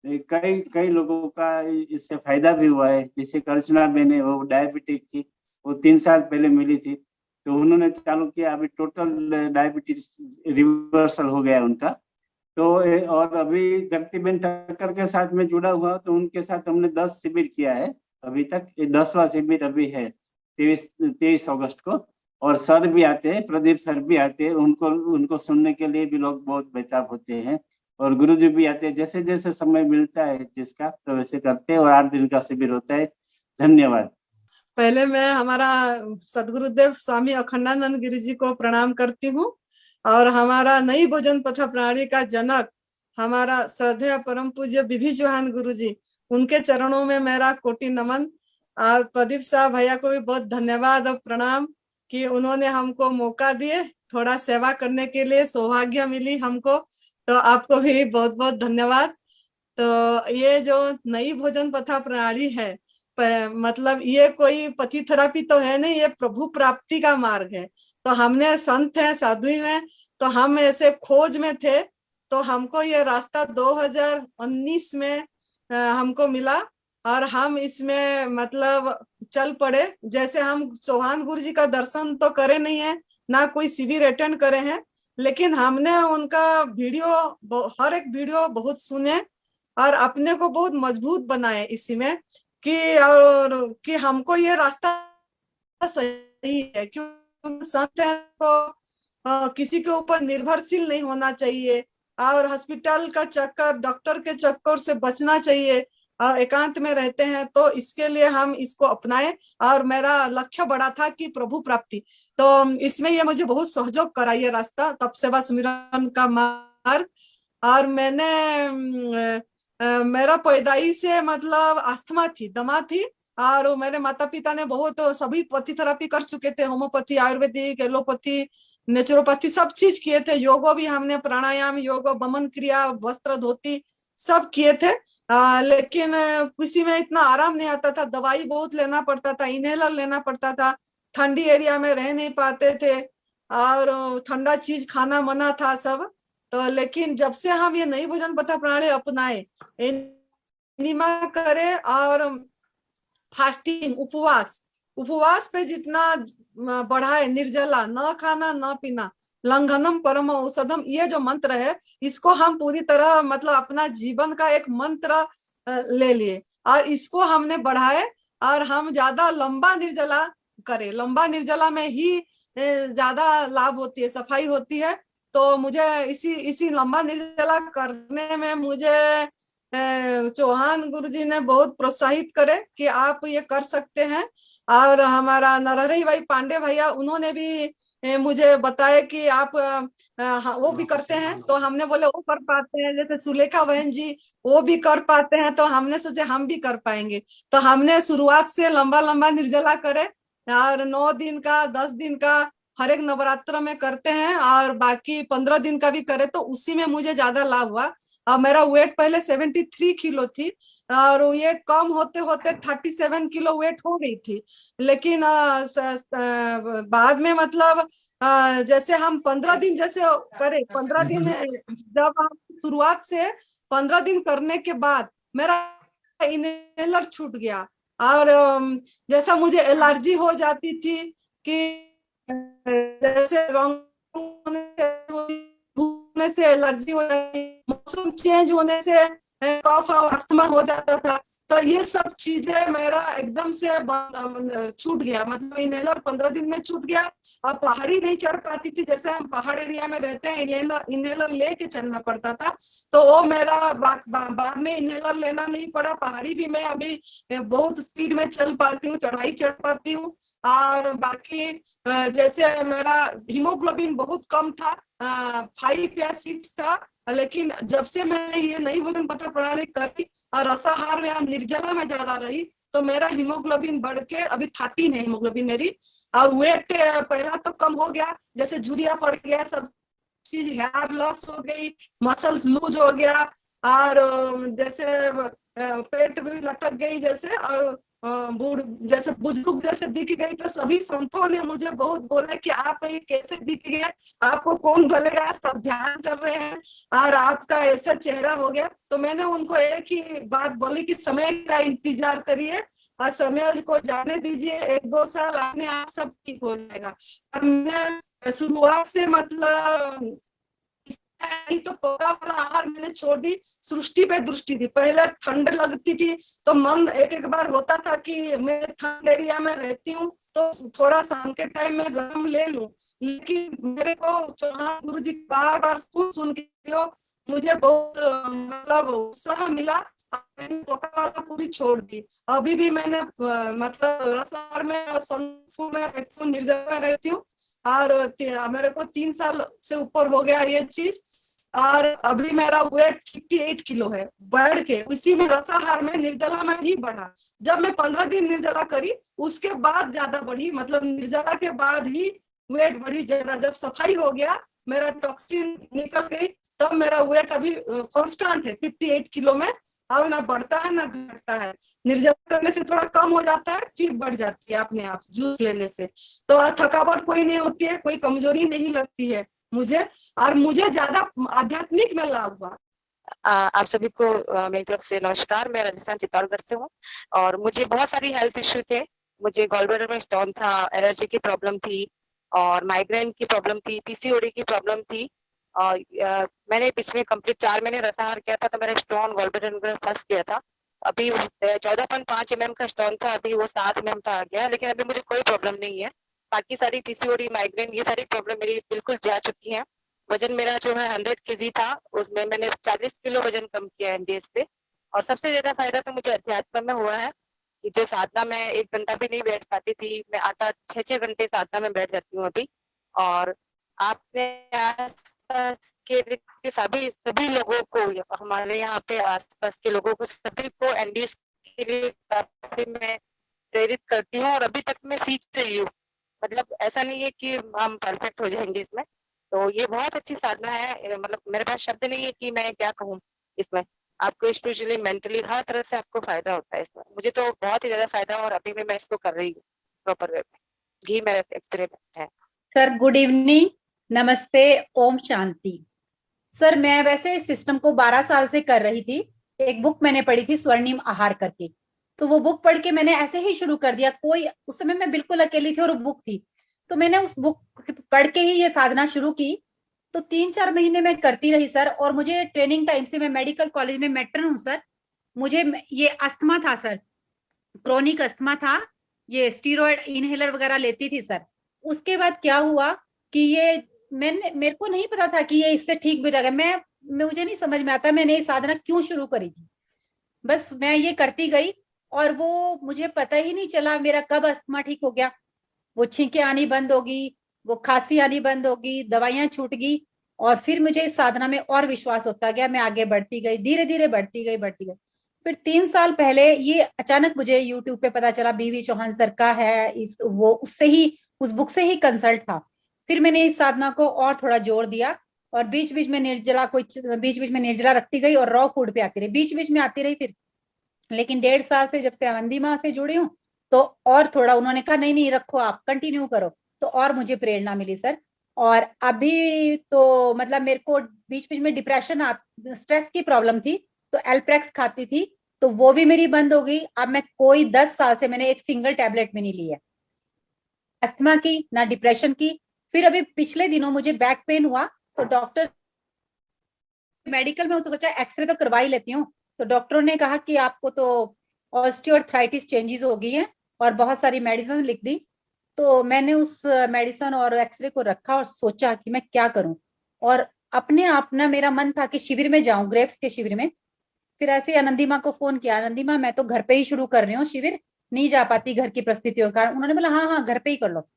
कई लोगों का इससे फायदा भी हुआ है। जैसे अर्चना बेन है, वो डायबिटिक थी, वो 3 साल पहले मिली थी, तो उन्होंने चालू किया, अभी टोटल डायबिटीज रिवर्सल हो गया उनका। और अभी जगतीबेन ठक्कर के साथ में जुड़ा हुआ, तो उनके साथ हमने 10 शिविर किया है अभी तक। ये 10वां शिविर अभी है 23 अगस्त को। और सर भी आते हैं, प्रदीप सर भी आते हैं, उनको सुनने के लिए भी लोग बहुत बेताब होते हैं। और गुरुजी भी आते हैं, जैसे जैसे समय मिलता है जिसका, तो वैसे करते हैं। और 8 दिन का शिविर होता है। धन्यवाद। पहले मैं हमारा सदगुरुदेव स्वामी अखंडानंद गिरी जी को प्रणाम करती हूँ, और हमारा नई भोजन पथ प्रणाली का जनक हमारा श्रद्धेय परम पूज्य विभि चौहान गुरु जी, उनके चरणों में मेरा कोटि नमन। और प्रदीप साहब भैया को भी बहुत धन्यवाद और प्रणाम कि उन्होंने हमको मौका दिए, थोड़ा सेवा करने के लिए सौभाग्य मिली हमको, तो आपको भी बहुत बहुत धन्यवाद। तो ये जो नई भोजन पथा प्रणाली है, मतलब ये कोई पथी थेरापी तो है नहीं, ये प्रभु प्राप्ति का मार्ग है। तो हमने संत हैं, साधु हैं, तो हम ऐसे खोज में थे, तो हमको ये रास्ता 2019 में हमको मिला, और हम इसमें मतलब चल पड़े। जैसे हम चौहान गुरु जी का दर्शन तो करे नहीं है, ना कोई शिविर अटेंड करे हैं, लेकिन हमने उनका हर एक वीडियो बहुत सुने और अपने को बहुत मजबूत बनाए इसी में कि हमको ये रास्ता सही है। क्योंकि संत को किसी के ऊपर निर्भरशील नहीं होना चाहिए, और हॉस्पिटल का चक्कर, डॉक्टर के चक्कर से बचना चाहिए, और एकांत में रहते हैं। तो इसके लिए हम इसको अपनाए, और मेरा लक्ष्य बड़ा था कि प्रभु प्राप्ति। तो इसमें ये मुझे बहुत सहयोग करा ये रास्ता, तप सेवा सुमिरन का मार्ग। और मैंने मेरा पैदाई से मतलब अस्थमा थी, दमा थी, और मेरे माता पिता ने बहुत सभी पथी थेरापी कर चुके थे, होम्योपैथी, आयुर्वेदिक, एलोपैथी, नेचुरोपैथी, सब चीज किए थे। योगो भी हमने, प्राणायाम, योग, बमन क्रिया, वस्त्र धोती सब किए थे। लेकिन किसी में इतना आराम नहीं आता था, दवाई बहुत लेना पड़ता था, इनहेलर लेना पड़ता था, ठंडी एरिया में रह नहीं पाते थे, और ठंडा चीज खाना मना था सब। तो लेकिन जब से हम ये नई भोजन पथ प्रणाली अपनाए, निमा करे और फास्टिंग, उपवास पे जितना बढ़ाए, निर्जला, न खाना न पीना, लंघनम परम औषधम, ये जो मंत्र है, इसको हम पूरी तरह मतलब अपना जीवन का एक मंत्र ले लिए, और इसको हमने बढ़ाए, और हम ज्यादा लंबा निर्जला करें। लंबा निर्जला में ही ज्यादा लाभ होती है, सफाई होती है। तो मुझे इसी लंबा निर्जला करने में मुझे चौहान गुरुजी ने बहुत प्रोत्साहित करे कि आप ये कर सकते हैं। और हमारा नरहरी भाई पांडे भैया, उन्होंने भी मुझे बताया कि आप वो भी करते हैं। तो हमने बोले वो कर पाते हैं, जैसे सुलेखा बहन जी वो भी कर पाते हैं, तो हमने सोचे हम भी कर पाएंगे। तो हमने शुरुआत से लंबा निर्जला करे, और 9 दिन का, 10 दिन का हर एक नवरात्र में करते हैं, और बाकी 15 दिन का भी करे, तो उसी में मुझे ज्यादा लाभ हुआ। और मेरा वेट पहले 73 किलो थी, और ये कम होते होते 37 किलो वेट हो गई थी। लेकिन बाद में मतलब जैसे हम 15 दिन जैसे करे, 15 दिन जब हम शुरुआत से 15 दिन करने के बाद मेरा इनहेलर छूट गया। और जैसा मुझे एलर्जी हो जाती थी कि जैसे धूप से एलर्जी हो जाती, मौसम चेंज होने से कफ और अस्थमा हो जाता था, तो ये सब चीजें मेरा एकदम से छूट गया। मतलब इनहेलर 15 दिन में छूट गया। और पहाड़ी नहीं चढ़ पाती थी, जैसे हम पहाड़ एरिया में रहते हैं, इनहेलर लेके चलना पड़ता था, तो वो मेरा बाद में इनहेलर लेना नहीं पड़ा। पहाड़ी भी मैं अभी बहुत स्पीड में चल पाती हूँ, चढ़ाई चढ़ पाती हूँ। और बाकी जैसे मेरा हीमोग्लोबिन बहुत कम था, 5 या 6 था, लेकिन जब से मैंने ये नई भोजन पथ प्रणाली करी और रसाहार में, निर्जला में ज्यादा रही, तो मेरा हीमोग्लोबिन बढ़ के अभी 13 है हीमोग्लोबिन मेरी। और वेट पहला तो कम हो गया, जैसे झुरिया पड़ गया, सब चीज, हेयर लॉस हो गई, मसल्स लूज हो गया, और जैसे पेट भी लटक गई, जैसे और जैसे बुजुर्ग जैसे दिख गई। तो सभी संतों ने मुझे बहुत बोला कि आप ये कैसे दिख गए, आपको कौन बोलेगा, सब ध्यान कर रहे हैं और आपका ऐसा चेहरा हो गया। तो मैंने उनको एक ही बात बोली कि समय का इंतजार करिए और समय को जाने दीजिए, 1-2 साल अपने आप सब ठीक हो जाएगा। और मैं शुरुआत से मतलब नहीं तो पोका वाला आहार मैंने छोड़ दी, सृष्टि पे दृष्टि दी। पहले ठंड लगती थी तो मन एक बार होता था कि मैं ठंड एरिया में रहती हूँ तो थोड़ा शाम के टाइम में गर्म ले लूं, लेकिन मेरे को चौहान गुरु जी बार बार सुन के मुझे बहुत मतलब उत्साह मिला। मैंने पोका वाला पूरी छोड़ दी। अभी भी मैंने मतलब रसार में और संफू में रहती हूँ, निर्जल में रहती हूँ, और मेरे को 3 साल से ऊपर हो गया ये चीज। और अभी मेरा वेट 58 किलो है, बढ़ के उसी में रसाहार में निर्जला में ही बढ़ा। जब मैं 15 दिन निर्जला करी उसके बाद ज्यादा बढ़ी, मतलब निर्जला के बाद ही वेट बढ़ी ज्यादा। जब सफाई हो गया, मेरा टॉक्सिन निकल गई, तब मेरा वेट अभी कांस्टेंट है 58 किलो में। अब ना बढ़ता है ना घटता है। निर्जला करने से थोड़ा कम हो जाता है, फिर बढ़ जाती है अपने आप जूस लेने से। तो थकावट कोई नहीं होती है, कोई कमजोरी नहीं लगती है मुझे, और मुझे ज्यादा आध्यात्मिक में लाभ हुआ। आप सभी को मेरी तरफ से नमस्कार। मैं राजस्थान चित्तौड़गढ़ से हूँ और मुझे बहुत सारी हेल्थ इश्यू थे। मुझे गॉलब्लैडर में स्टोन था, एलर्जी की प्रॉब्लम थी और माइग्रेन की प्रॉब्लम थी, पीसीओडी की प्रॉब्लम थी। और मैंने पिछले कंप्लीट 4 महीने रसाहार किया था तो मेरा स्टोन गॉलब्लैडर में फंस गया था। अभी 14.5 mm का स्टोन था, अभी वो 7 mm का आ गया, लेकिन अभी मुझे कोई प्रॉब्लम नहीं है। बाकी सारी पीसीओडी, माइग्रेन, ये सारी प्रॉब्लम मेरी बिल्कुल जा चुकी है। वजन मेरा जो है 100 kg था, उसमें मैंने 40 किलो वजन कम किया एनडीएस पे। और सबसे ज्यादा फायदा तो मुझे अध्यात्म में हुआ है कि जो साधना में 1 घंटा भी नहीं बैठ पाती थी, मैं 8-8, 6-6 घंटे साधना में बैठ जाती हूँ अभी। और आपने आसपास के सभी लोगों को, हमारे यहाँ पे आसपास के लोगों को, सभी को एनडीएस के लिए मैं प्रेरित करती हूँ और अभी तक मैं सीख रही हूँ। मतलब ऐसा नहीं है कि हम परफेक्ट हो जाएंगे इसमें। तो ये बहुत अच्छी साधना है, मतलब मेरे पास शब्द नहीं है कि मैं क्या कहूँ इसमें। आपको स्पिरिचुअली, मेंटली, हर तरह से आपको फायदा होता है इसमें। मुझे तो बहुत ही ज्यादा फायदा और अभी भी मैं इसको कर रही हूँ प्रॉपर वे में। ये मेरा एक्सपेरिमेंट है। सर गुड इवनिंग, नमस्ते, ओम शांति। सर मैं वैसे इस सिस्टम को 12 साल से कर रही थी। एक बुक मैंने पढ़ी थी स्वर्णिम आहार करके, तो वो बुक पढ़ के मैंने ऐसे ही शुरू कर दिया। कोई उस समय मैं बिल्कुल अकेली थी और वो बुक थी, तो मैंने उस बुक पढ़ के ही ये साधना शुरू की। तो 3-4 महीने मैं करती रही सर। और मुझे ट्रेनिंग टाइम से, मैं मेडिकल कॉलेज में मेट्रन हूँ सर, मुझे ये अस्थमा था सर, क्रोनिक अस्थमा था, ये स्टीरॉयड इनहेलर वगैरह लेती थी सर। उसके बाद क्या हुआ कि ये मेरे को नहीं पता था कि ये इससे ठीक भी जाएगा। मुझे नहीं समझ में आता मैंने ये साधना क्यों शुरू करी थी। बस मैं ये करती गई और वो मुझे पता ही नहीं चला मेरा कब अस्थमा ठीक हो गया। वो छींकें आनी बंद होगी, वो खांसी आनी बंद होगी, दवाइयां छूट गई, और फिर मुझे इस साधना में और विश्वास होता गया। मैं आगे बढ़ती गई, धीरे धीरे बढ़ती गई। फिर 3 साल पहले ये अचानक मुझे यूट्यूब पे पता चला, बीवी चौहान सर का है उससे ही, उस बुक से ही कंसल्ट था। फिर मैंने इस साधना को और थोड़ा जोर दिया और बीच बीच में निर्जला रखती गई और रॉ फूड पे आती रही, बीच बीच में आती रही। फिर लेकिन 1.5 साल से जब से आनंदी माँ से जुड़ी हूँ तो और थोड़ा उन्होंने कहा नहीं रखो, आप कंटिन्यू करो, तो और मुझे प्रेरणा मिली सर। और अभी तो मतलब मेरे को बीच बीच में डिप्रेशन, स्ट्रेस की प्रॉब्लम थी, तो एल्प्रेक्स खाती थी, तो वो भी मेरी बंद हो गई। अब मैं कोई 10 साल से मैंने एक सिंगल टैबलेट भी नहीं ली है, अस्थमा की ना डिप्रेशन की। फिर अभी पिछले दिनों मुझे बैक पेन हुआ, तो डॉक्टर, मेडिकल में तो सोचा एक्सरे तो करवा ही लेती हूँ, तो डॉक्टरों ने कहा कि आपको तो ऑस्टियोआर्थराइटिस चेंजेस हो गई हैं और बहुत सारी मेडिसिन लिख दी। तो मैंने उस मेडिसिन और एक्सरे को रखा और सोचा कि मैं क्या करूं, और अपने आप ना मेरा मन था कि शिविर में जाऊं, ग्रेप्स के शिविर में। फिर ऐसे आनंदी माँ को फोन किया, आनंदी माँ मैं तो घर पे ही शुरू कर रही हूँ शिविर, नहीं जा पाती घर की परिस्थितियों का। उन्होंने बोला हाँ घर पे ही कर लो।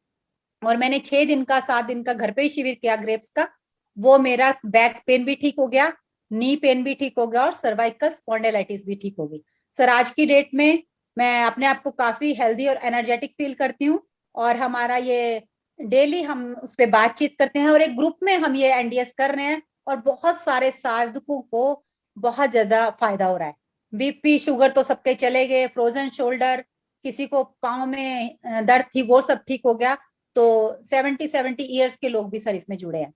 और मैंने 6 दिन का 7 दिन का घर पे ही शिविर किया ग्रेप्स का। वो मेरा बैक पेन भी ठीक हो गया, नी पेन भी ठीक हो गया और सर्वाइकल स्पॉन्डिलाइटिस भी ठीक हो गई। सर आज की डेट में मैं अपने आप को काफी हेल्दी और एनर्जेटिक फील करती हूँ, और हमारा ये डेली हम उस पर बातचीत करते हैं और एक ग्रुप में हम ये एनडीएस कर रहे हैं, और बहुत सारे साधकों को बहुत ज्यादा फायदा हो रहा है। बीपी शुगर तो सबके चले गए, फ्रोजन शोल्डर, किसी को पाँव में दर्द थी वो सब ठीक हो गया। तो 70 ईयर्स के लोग भी सर इसमें जुड़े हैं।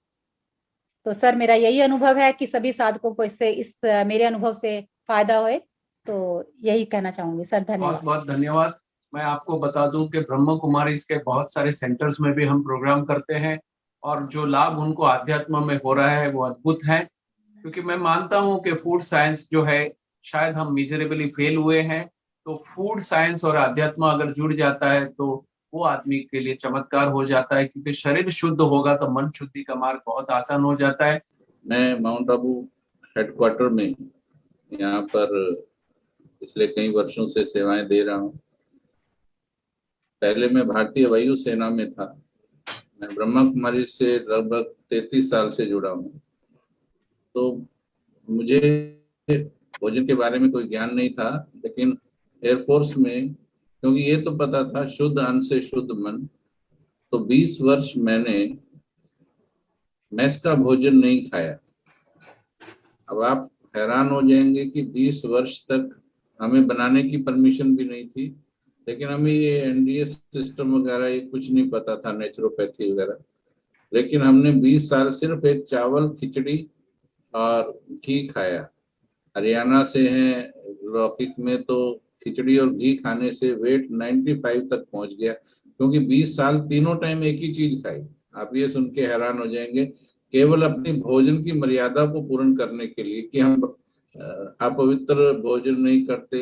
तो सर मेरा यही अनुभव है कि सभी साधकों को इस मेरे अनुभव से फायदा होए, तो यही कहना चाहूंगी सर। धन्यवाद। बहुत बहुत धन्यवाद। मैं आपको बता दूं कि ब्रह्म कुमारी के बहुत सारे सेंटर्स में भी हम प्रोग्राम करते हैं और जो लाभ उनको आध्यात्म में हो रहा है वो अद्भुत है। क्योंकि मैं मानता हूँ कि फूड साइंस जो है, शायद हम मिजरेबली फेल हुए हैं, तो फूड साइंस और आध्यात्म अगर जुड़ जाता है तो वो आदमी के लिए चमत्कार हो जाता है, क्योंकि शरीर शुद्ध होगा तो मन शुद्धि का मार्ग बहुत आसान हो जाता है। मैं माउंट आबू हेडक्वार्टर में यहाँ पर पिछले कई वर्षों से सेवाएं दे रहा हूँ। पहले मैं भारतीय वायु सेना में था। मैं ब्रह्मा कुमारी से लगभग 33 साल से जुड़ा हूँ। तो मुझे भोजन के बारे में कोई ज्ञान नहीं था, लेकिन एयरफोर्स में क्योंकि ये तो पता था शुद्ध अन्न से शुद्ध मन, तो 20 वर्ष मैंने मेस का भोजन नहीं खाया। अब आप हैरान हो जाएंगे कि 20 वर्ष तक हमें बनाने की परमिशन भी नहीं थी, लेकिन हमें ये एनडीएस सिस्टम वगैरह ये कुछ नहीं पता था, नेचुरोपैथी वगैरह। लेकिन हमने 20 साल सिर्फ एक चावल, खिचड़ी और घी खाया। हरियाणा से हैं, लौकिक में तो खिचड़ी और घी खाने से वेट 95 तक पहुंच गया, क्योंकि 20 साल तीनों टाइम एक ही चीज खाई। आप ये सुन के हैरान हो जाएंगे, केवल अपनी भोजन की मर्यादा को पूर्ण करने के लिए कि हम अपवित्र भोजन नहीं करते,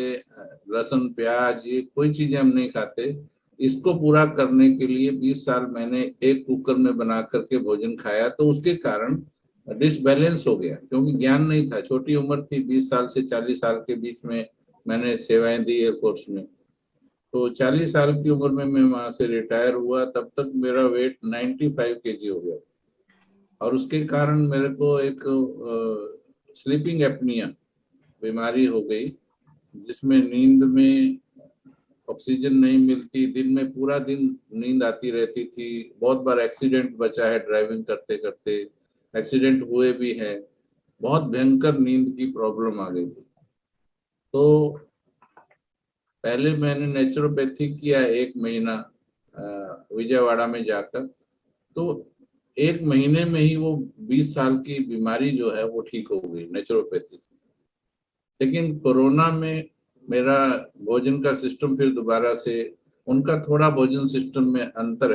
लहसुन प्याज ये कोई चीजें हम नहीं खाते, इसको पूरा करने के लिए 20 साल मैंने एक कुकर में बना करके भोजन खाया। तो उसके कारण डिसबैलेंस हो गया, क्योंकि ज्ञान नहीं था, छोटी उम्र थी। 20 साल से 40 साल के बीच में मैंने सेवाएं दी एयरफोर्स में। तो 40 साल की उम्र में मैं वहां से रिटायर हुआ, तब तक मेरा वेट 95 kg हो गया। और उसके कारण मेरे को एक स्लीपिंग एपनिया बीमारी हो गई, जिसमें नींद में ऑक्सीजन नहीं मिलती, दिन में पूरा दिन नींद आती रहती थी। बहुत बार एक्सीडेंट बचा है, ड्राइविंग करते करते एक्सीडेंट हुए भी हैं। बहुत भयंकर नींद की प्रॉब्लम आ गई थी। तो पहले मैंने नेचुरोपैथी किया 1 महीना विजयवाड़ा में जाकर, तो 1 महीने में ही वो 20 साल की बीमारी जो है वो ठीक हो गई नेचुरोपैथी से। लेकिन कोरोना में मेरा भोजन का सिस्टम फिर दोबारा से, उनका थोड़ा भोजन सिस्टम में अंतर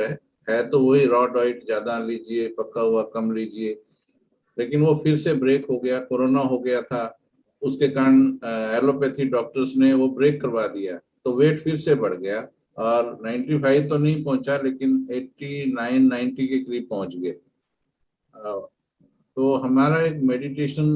है तो वही रॉ डाइट ज्यादा लीजिए, पका हुआ कम लीजिए, लेकिन वो फिर से ब्रेक हो गया। कोरोना हो गया था, उसके कारण एलोपैथी डॉक्टर्स ने वो ब्रेक करवा दिया, तो वेट फिर से बढ़ गया और 95 तो नहीं पहुंचा, लेकिन 89-90 के करीब पहुंच गए। तो हमारा एक मेडिटेशन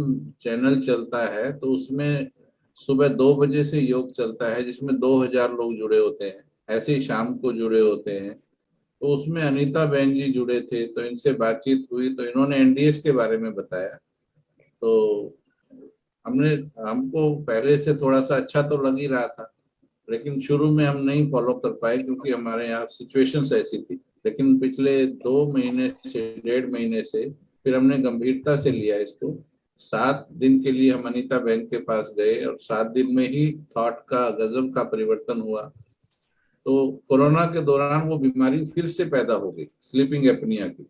चैनल चलता है, तो उसमें सुबह 2 बजे से योग चलता है, जिसमें 2000 लोग जुड़े होते हैं। ऐसे ही शाम को जुड़े होते हैं। तो उसमें अनीता बहन जी जुड़े थे, तो इनसे बातचीत हुई, तो इन्होंने एनडीएस के बारे में बताया। तो हमको पहले से थोड़ा सा अच्छा तो लग ही रहा था, लेकिन शुरू में हम नहीं फॉलो कर पाए, क्योंकि हमारे यहाँ सिचुएशंस ऐसी थी। लेकिन पिछले 2 महीने से 1.5 महीने से फिर हमने गंभीरता से लिया इसको। 7 दिन के लिए हम अनीता बहन के पास गए और 7 दिन में ही थॉट का, गजब का परिवर्तन हुआ। तो कोरोना के दौरान वो बीमारी फिर से पैदा हो गई, स्लीपिंग एपनिया की।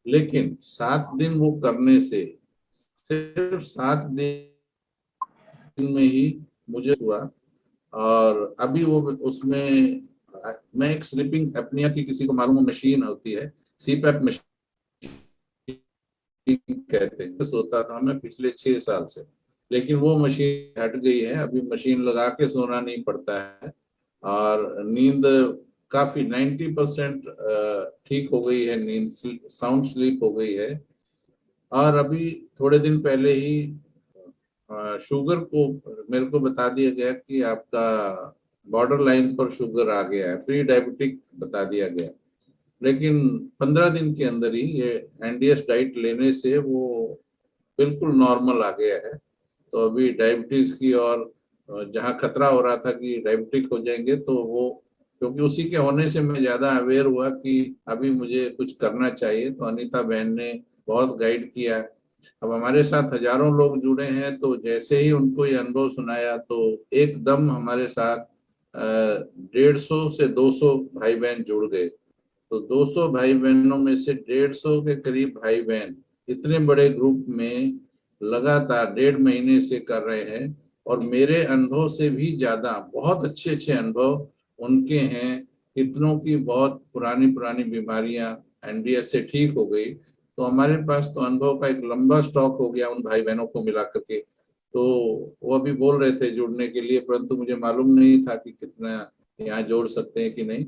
लेकिन 7 दिन वो करने से, सिर्फ 7 दिन में ही मुझे हुआ। और अभी वो उसमें मैं एक स्लीपिंग एपनिया की, किसी को मालूम मशीन होती है, सीपैप मशीन कहते हैं, सोता था मैं पिछले 6 साल से, लेकिन वो मशीन हट गई है। अभी मशीन लगा के सोना नहीं पड़ता है और नींद काफी 90% ठीक हो गई है, नींद साउंड स्लीप हो गई है। और अभी थोड़े दिन पहले ही शुगर को मेरे को बता दिया गया कि आपका बॉर्डर लाइन पर शुगर आ गया है, प्री डायबिटिक बता दिया गया। लेकिन 15 दिन के अंदर ही ये एनडीएस डाइट लेने से वो बिल्कुल नॉर्मल आ गया है। तो अभी डायबिटीज की, और जहाँ खतरा हो रहा था कि डायबिटिक हो जाएंगे, तो वो, क्योंकि उसी के होने से मैं ज्यादा अवेयर हुआ कि अभी मुझे कुछ करना चाहिए। तो अनीता बहन ने बहुत गाइड किया। अब हमारे साथ हजारों लोग जुड़े हैं, तो जैसे ही उनको ये अनुभव सुनाया, तो एकदम हमारे साथ 150 से 200 भाई बहन जुड़ गए। तो 200 भाई बहनों में से 150 के करीब भाई बहन इतने बड़े ग्रुप में लगातार 1.5 महीने से कर रहे हैं। और मेरे अनुभव से भी ज्यादा बहुत अच्छे अनुभव उनके हैं। कितनों की बहुत पुरानी बीमारियां एनडीएस से ठीक हो गई, तो हमारे पास तो अनुभव का एक लंबा स्टॉक हो गया उन भाई बहनों को मिला करके। तो वो अभी बोल रहे थे जुड़ने के लिए, परंतु मुझे मालूम नहीं था कि कितना यहाँ जोड़ सकते हैं कि नहीं।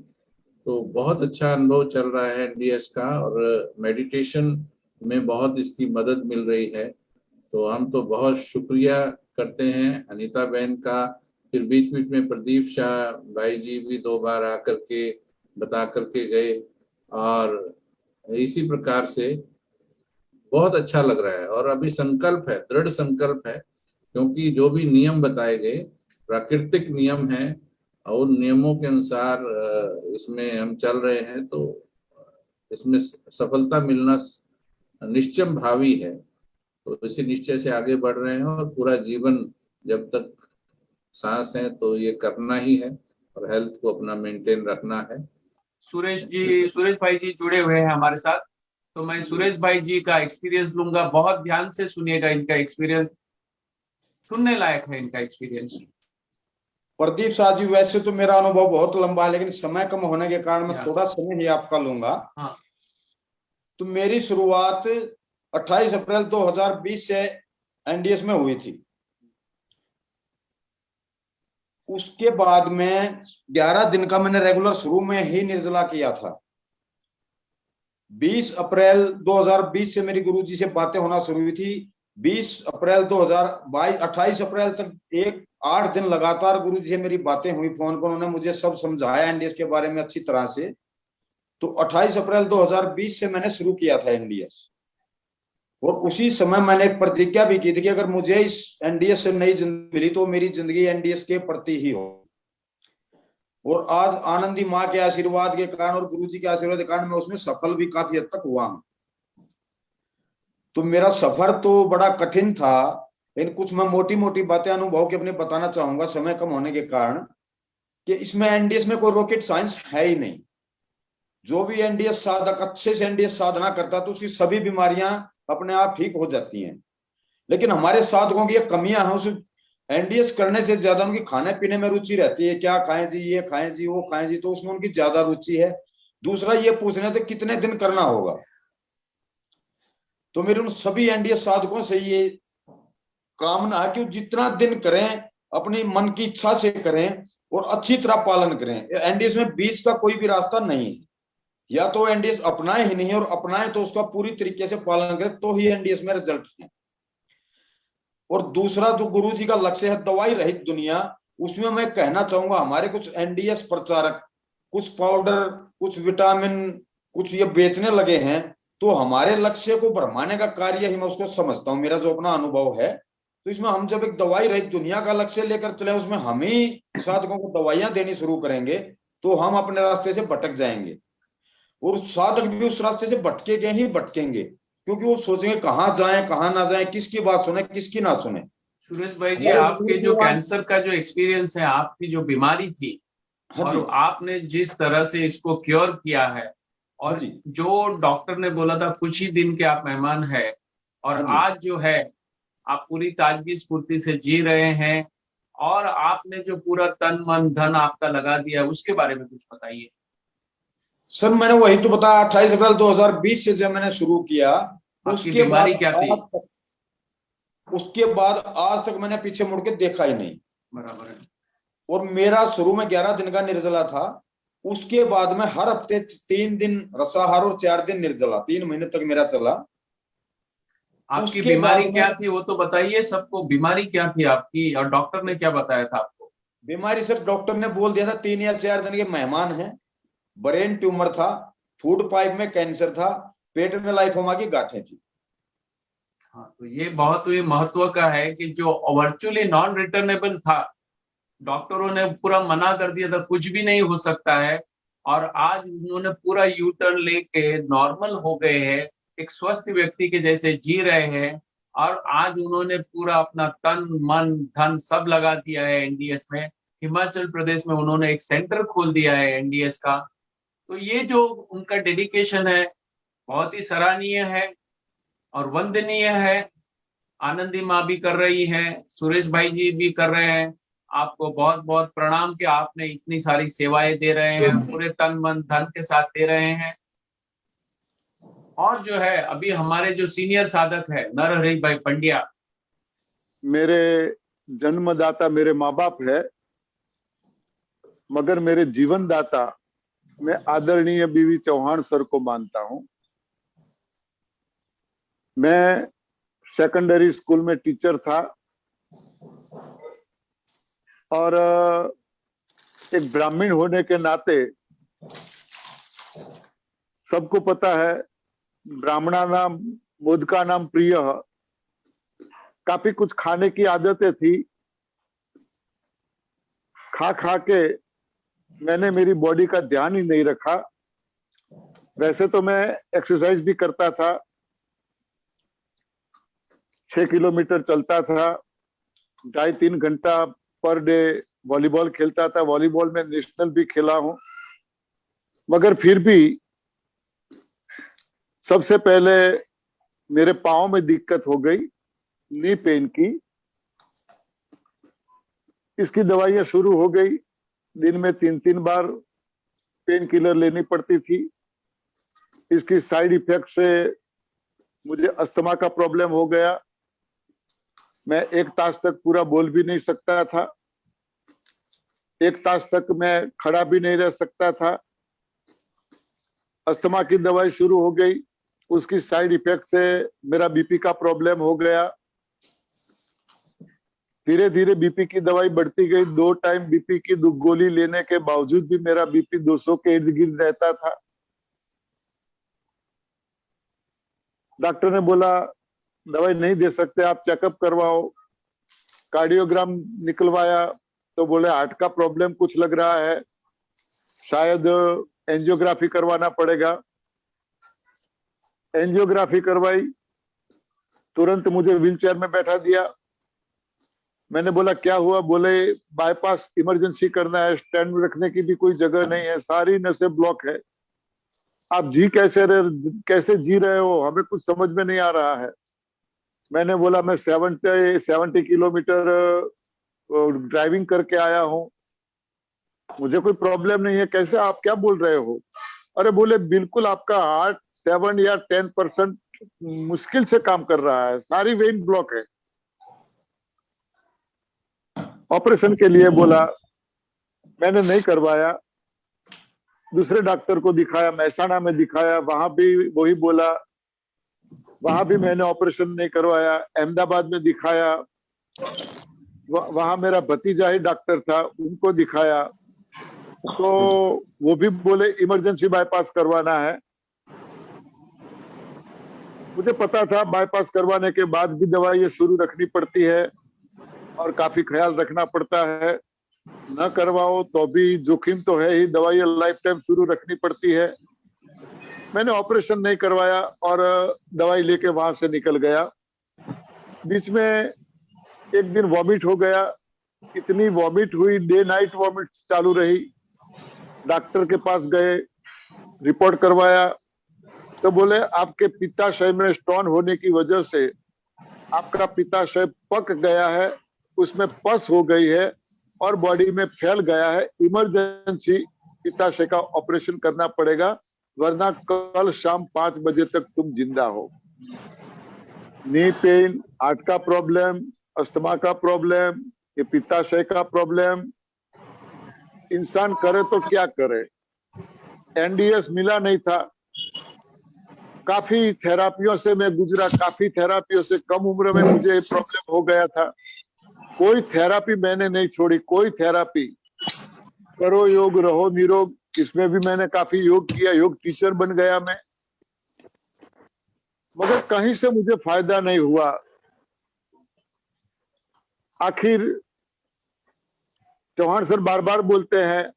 तो बहुत अच्छा अनुभव चल रहा है एनडीएस का, और मेडिटेशन में बहुत इसकी मदद मिल रही है। तो हम तो बहुत शुक्रिया करते हैं अनीता बहन का। फिर बीच बीच में प्रदीप शाह भाई जी भी 2 बार आकर के बता करके गए, और इसी प्रकार से बहुत अच्छा लग रहा है। और अभी संकल्प है, दृढ़ संकल्प है, क्योंकि जो भी नियम बताए गए प्राकृतिक नियम है, और उन नियमों के अनुसार इसमें हम चल रहे हैं, तो इसमें सफलता मिलना निश्चय भावी है। तो इसी निश्चय से आगे बढ़ रहे हैं, और पूरा जीवन जब तक सांस है तो ये करना ही है, और हेल्थ को अपना मेंटेन रखना है। सुरेश भाई जी जुड़े हुए हैं हमारे साथ, तो मैं सुरेश भाई जी का एक्सपीरियंस लूंगा। बहुत ध्यान से सुनिएगा, इनका एक्सपीरियंस सुनने लायक है, इनका एक्सपीरियंस। प्रदीप शाह जी, वैसे तो मेरा अनुभव बहुत लंबा है, लेकिन समय कम होने के कारण मैं थोड़ा समय ही आपका लूंगा। हाँ। तो मेरी शुरुआत 28 अप्रैल 2020 से एनडीएस में हुई थी। उसके बाद में 11 दिन का मैंने रेगुलर शुरू में ही निर्जला किया था। 20 अप्रैल 2020 से मेरी गुरुजी से बातें होना शुरू हुई थी। 20 अप्रैल 2022 28 अप्रैल तक 8 दिन लगातार गुरुजी से मेरी बातें हुई फोन पर। उन्होंने मुझे सब समझाया एनडीएस के बारे में अच्छी तरह से। तो 28 अप्रैल 2020 से मैंने शुरू किया था एनडीएस, और उसी समय मैंने एक प्रतिज्ञा भी की थी कि अगर मुझे इस एनडीएस से नई जिंदगी मिली तो मेरी जिंदगी एनडीएस के प्रति ही हो। और आज आनंदी माँ के आशीर्वाद के कारण और गुरुजी के आशीर्वाद के कारण मैं उसमें सफल भी काफी हद तक हुआ हूं। तो मेरा सफर तो बड़ा कठिन था, लेकिन कुछ मैं मोटी मोटी बातें अनुभव के अपने बताना चाहूंगा समय कम होने के कारण, कि इसमें एनडीएस में कोई रॉकेट साइंस है ही नहीं। जो भी एनडीएस साधक अच्छे से एनडीएस साधना करता है तो उसकी सभी बीमारियां अपने आप ठीक हो जाती हैं। लेकिन हमारे साधकों की ये कमियां हैं, उस एनडीएस करने से ज्यादा उनकी खाने पीने में रुचि रहती है। क्या खाएं जी, ये खाएं जी, वो खाएं जी, तो उसमें उनकी ज्यादा रुचि है। दूसरा ये पूछने थे कितने दिन करना होगा। तो मेरे उन सभी एनडीएस साधकों से ये कामना है कि जितना दिन करें अपनी मन की इच्छा से करें और अच्छी तरह पालन करें। एनडीएस में बीच का कोई भी रास्ता नहीं है। या तो एनडीएस अपनाए ही नहीं, और अपनाए तो उसका पूरी तरीके से पालन करें, तो ही एनडीएस में रिजल्ट है। और दूसरा जो गुरुजी का लक्ष्य है दवाई रहित दुनिया, उसमें मैं कहना चाहूंगा हमारे कुछ एनडीएस प्रचारक कुछ पाउडर, कुछ विटामिन, कुछ ये बेचने लगे हैं। तो हमारे लक्ष्य को भरमाने का कार्य ही मैं उसको समझता हूँ, मेरा जो अपना अनुभव है। तो इसमें हम जब एक दवाई रहित दुनिया का लक्ष्य लेकर चले, उसमें हम ही साधकों को दवाइयां देनी शुरू करेंगे, तो हम अपने रास्ते से भटक जाएंगे। और साधक भी उस रास्ते से भटके गए ही भटकेंगे, क्योंकि वो सोचेंगे कहाँ जाएं कहाँ ना जाएं, किसकी बात सुने किसकी ना सुने। सुरेश भाई जी, आपके जो कैंसर का जो एक्सपीरियंस है, आपकी जो बीमारी थी, और आपने जिस तरह से इसको क्योर किया है, और जो डॉक्टर ने बोला था कुछ ही दिन के आप मेहमान है, और आज जो है आप पूरी ताजगी स्फूर्ति से जी रहे हैं, और आपने जो पूरा तन मन धन आपका लगा दिया, उसके बारे में कुछ बताइए। सर मैंने वही तो बताया, 28 अप्रैल 2020 से जब मैंने शुरू किया, उसकी बीमारी क्या थी? उसके बाद आज तक मैंने पीछे मुड़ के देखा ही नहीं। बराबर है। और मेरा शुरू में 11 दिन का निर्जला था, उसके बाद में हर हफ्ते 3 दिन रसाहार और 4 दिन निर्जला, 3 महीने तक मेरा चला। आपकी बीमारी क्या थी वो तो बताइए सबको, बीमारी क्या थी आपकी, और डॉक्टर ने क्या बताया था आपको? बीमारी सर डॉक्टर ने बोल दिया था 3 या 4 दिन के मेहमान हैं, ब्रेन ट्यूमर था, फूड पाइप में कैंसर था, पेट में लाइफोमा की गांठें थी। हाँ, तो ये बहुत ही महत्व का है कि जो वर्चुअली नॉन रिटर्नेबल था, डॉक्टरों ने पूरा मना कर दिया था, कुछ भी नहीं हो सकता है, और आज उन्होंने पूरा यू टर्न लेके नॉर्मल हो गए हैं, एक स्वस्थ व्यक्ति के जैसे जी रहे हैं, और आज उन्होंने पूरा अपना तन मन धन सब लगा दिया है एनडीएस में। हिमाचल प्रदेश में उन्होंने एक सेंटर खोल दिया है एनडीएस का। तो ये जो उनका डेडिकेशन है बहुत ही सराहनीय है और वंदनीय है। आनंदी माँ भी कर रही है, सुरेश भाई जी भी कर रहे हैं। आपको बहुत बहुत प्रणाम कि आपने इतनी सारी सेवाएं दे रहे हैं, पूरे तन मन धन के साथ दे रहे हैं। और जो है अभी हमारे जो सीनियर साधक है नरहरि भाई पंड्या, मेरे जन्मदाता मेरे माँ बाप है, मगर मेरे जीवन दाता मैं आदरणीय बीवी चौहान सर को मानता हूं। मैं सेकेंडरी स्कूल में टीचर था और एक ब्राह्मण होने के नाते सबको पता है ब्राह्मणा नाम मोदका नाम प्रिय, काफी कुछ खाने की आदतें थी। खा खा के मैंने मेरी बॉडी का ध्यान ही नहीं रखा। वैसे तो मैं एक्सरसाइज भी करता था, 6 किलोमीटर चलता था, 2.5-3 घंटा पर डे वॉलीबॉल खेलता था। वॉलीबॉल में नेशनल भी खेला हूं, मगर फिर भी सबसे पहले मेरे पाँव में दिक्कत हो गई, नी पेन की। इसकी दवाइयां शुरू हो गई, दिन में 3-3 बार पेन किलर लेनी पड़ती थी। इसकी साइड इफेक्ट से मुझे अस्थमा का प्रॉब्लम हो गया। मैं 1 तास तक पूरा बोल भी नहीं सकता था, 1 तास तक मैं खड़ा भी नहीं रह सकता था। अस्थमा की दवाई शुरू हो गई, उसकी साइड इफेक्ट से मेरा बीपी का प्रॉब्लम हो गया। धीरे धीरे बीपी की दवाई बढ़ती गई। 2 टाइम बीपी की गोली लेने के बावजूद भी मेरा बीपी 200 के इर्द गिर्द रहता था। डॉक्टर ने बोला दवाई नहीं दे सकते, आप चेकअप करवाओ। कार्डियोग्राम निकलवाया तो बोले हार्ट का प्रॉब्लम कुछ लग रहा है, शायद एंजियोग्राफी करवाना पड़ेगा। एंजियोग्राफी करवाई, तुरंत मुझे व्हीलचेयर में बैठा दिया। मैंने बोला क्या हुआ? बोले बाईपास इमरजेंसी करना है, स्टैंड में रखने की भी कोई जगह नहीं है, सारी नसें ब्लॉक है, आप कैसे जी रहे हो, हमें कुछ समझ में नहीं आ रहा है। मैंने बोला मैं 70 किलोमीटर ड्राइविंग करके आया हूँ, मुझे कोई प्रॉब्लम नहीं है, कैसे आप क्या बोल रहे हो? अरे बोले बिल्कुल आपका हार्ट 7 या 10% मुश्किल से काम कर रहा है, सारी वेन ब्लॉक है। ऑपरेशन के लिए बोला, मैंने नहीं करवाया। दूसरे डॉक्टर को दिखाया, महसाणा में दिखाया, वहां भी वही बोला, वहां भी मैंने ऑपरेशन नहीं करवाया। अहमदाबाद में दिखाया, वहां मेरा भतीजा ही डॉक्टर था, उनको दिखाया तो वो भी बोले इमरजेंसी बाईपास करवाना है। मुझे पता था बाईपास करवाने के बाद भी दवाई शुरू रखनी पड़ती है और काफी ख्याल रखना पड़ता है, न करवाओ तो भी जोखिम तो है ही, दवाई लाइफ टाइम शुरू रखनी पड़ती है। मैंने ऑपरेशन नहीं करवाया और दवाई लेके वहां से निकल गया। बीच में एक दिन वॉमिट हो गया, इतनी वॉमिट हुई, डे नाइट वॉमिट चालू रही। डॉक्टर के पास गए, रिपोर्ट करवाया तो बोले आपके पित्ताशय में स्टोन होने की वजह से आपका पित्ताशय पक गया है, उसमें पस हो गई है और बॉडी में फैल गया है, इमरजेंसी पित्ताशय का ऑपरेशन करना पड़ेगा, वरना कल शाम 5 बजे तक तुम जिंदा हो। नी पेन, हार्ट का प्रॉब्लम, अस्थमा का प्रॉब्लम, ये पित्ताशय का प्रॉब्लम, इंसान करे तो क्या करे। एनडीएस मिला नहीं था, काफी थेरापियों से मैं गुजरा, काफी थेरापियों से कम उम्र में मुझे प्रॉब्लम हो गया था। कोई थेरापी मैंने नहीं छोड़ी, कोई थेरापी। करो योग रहो निरोग, इसमें भी मैंने काफी योग किया, योग टीचर बन गया मैं, मगर कहीं से मुझे फायदा नहीं हुआ। आखिर चौहान सर बार बार बोलते हैं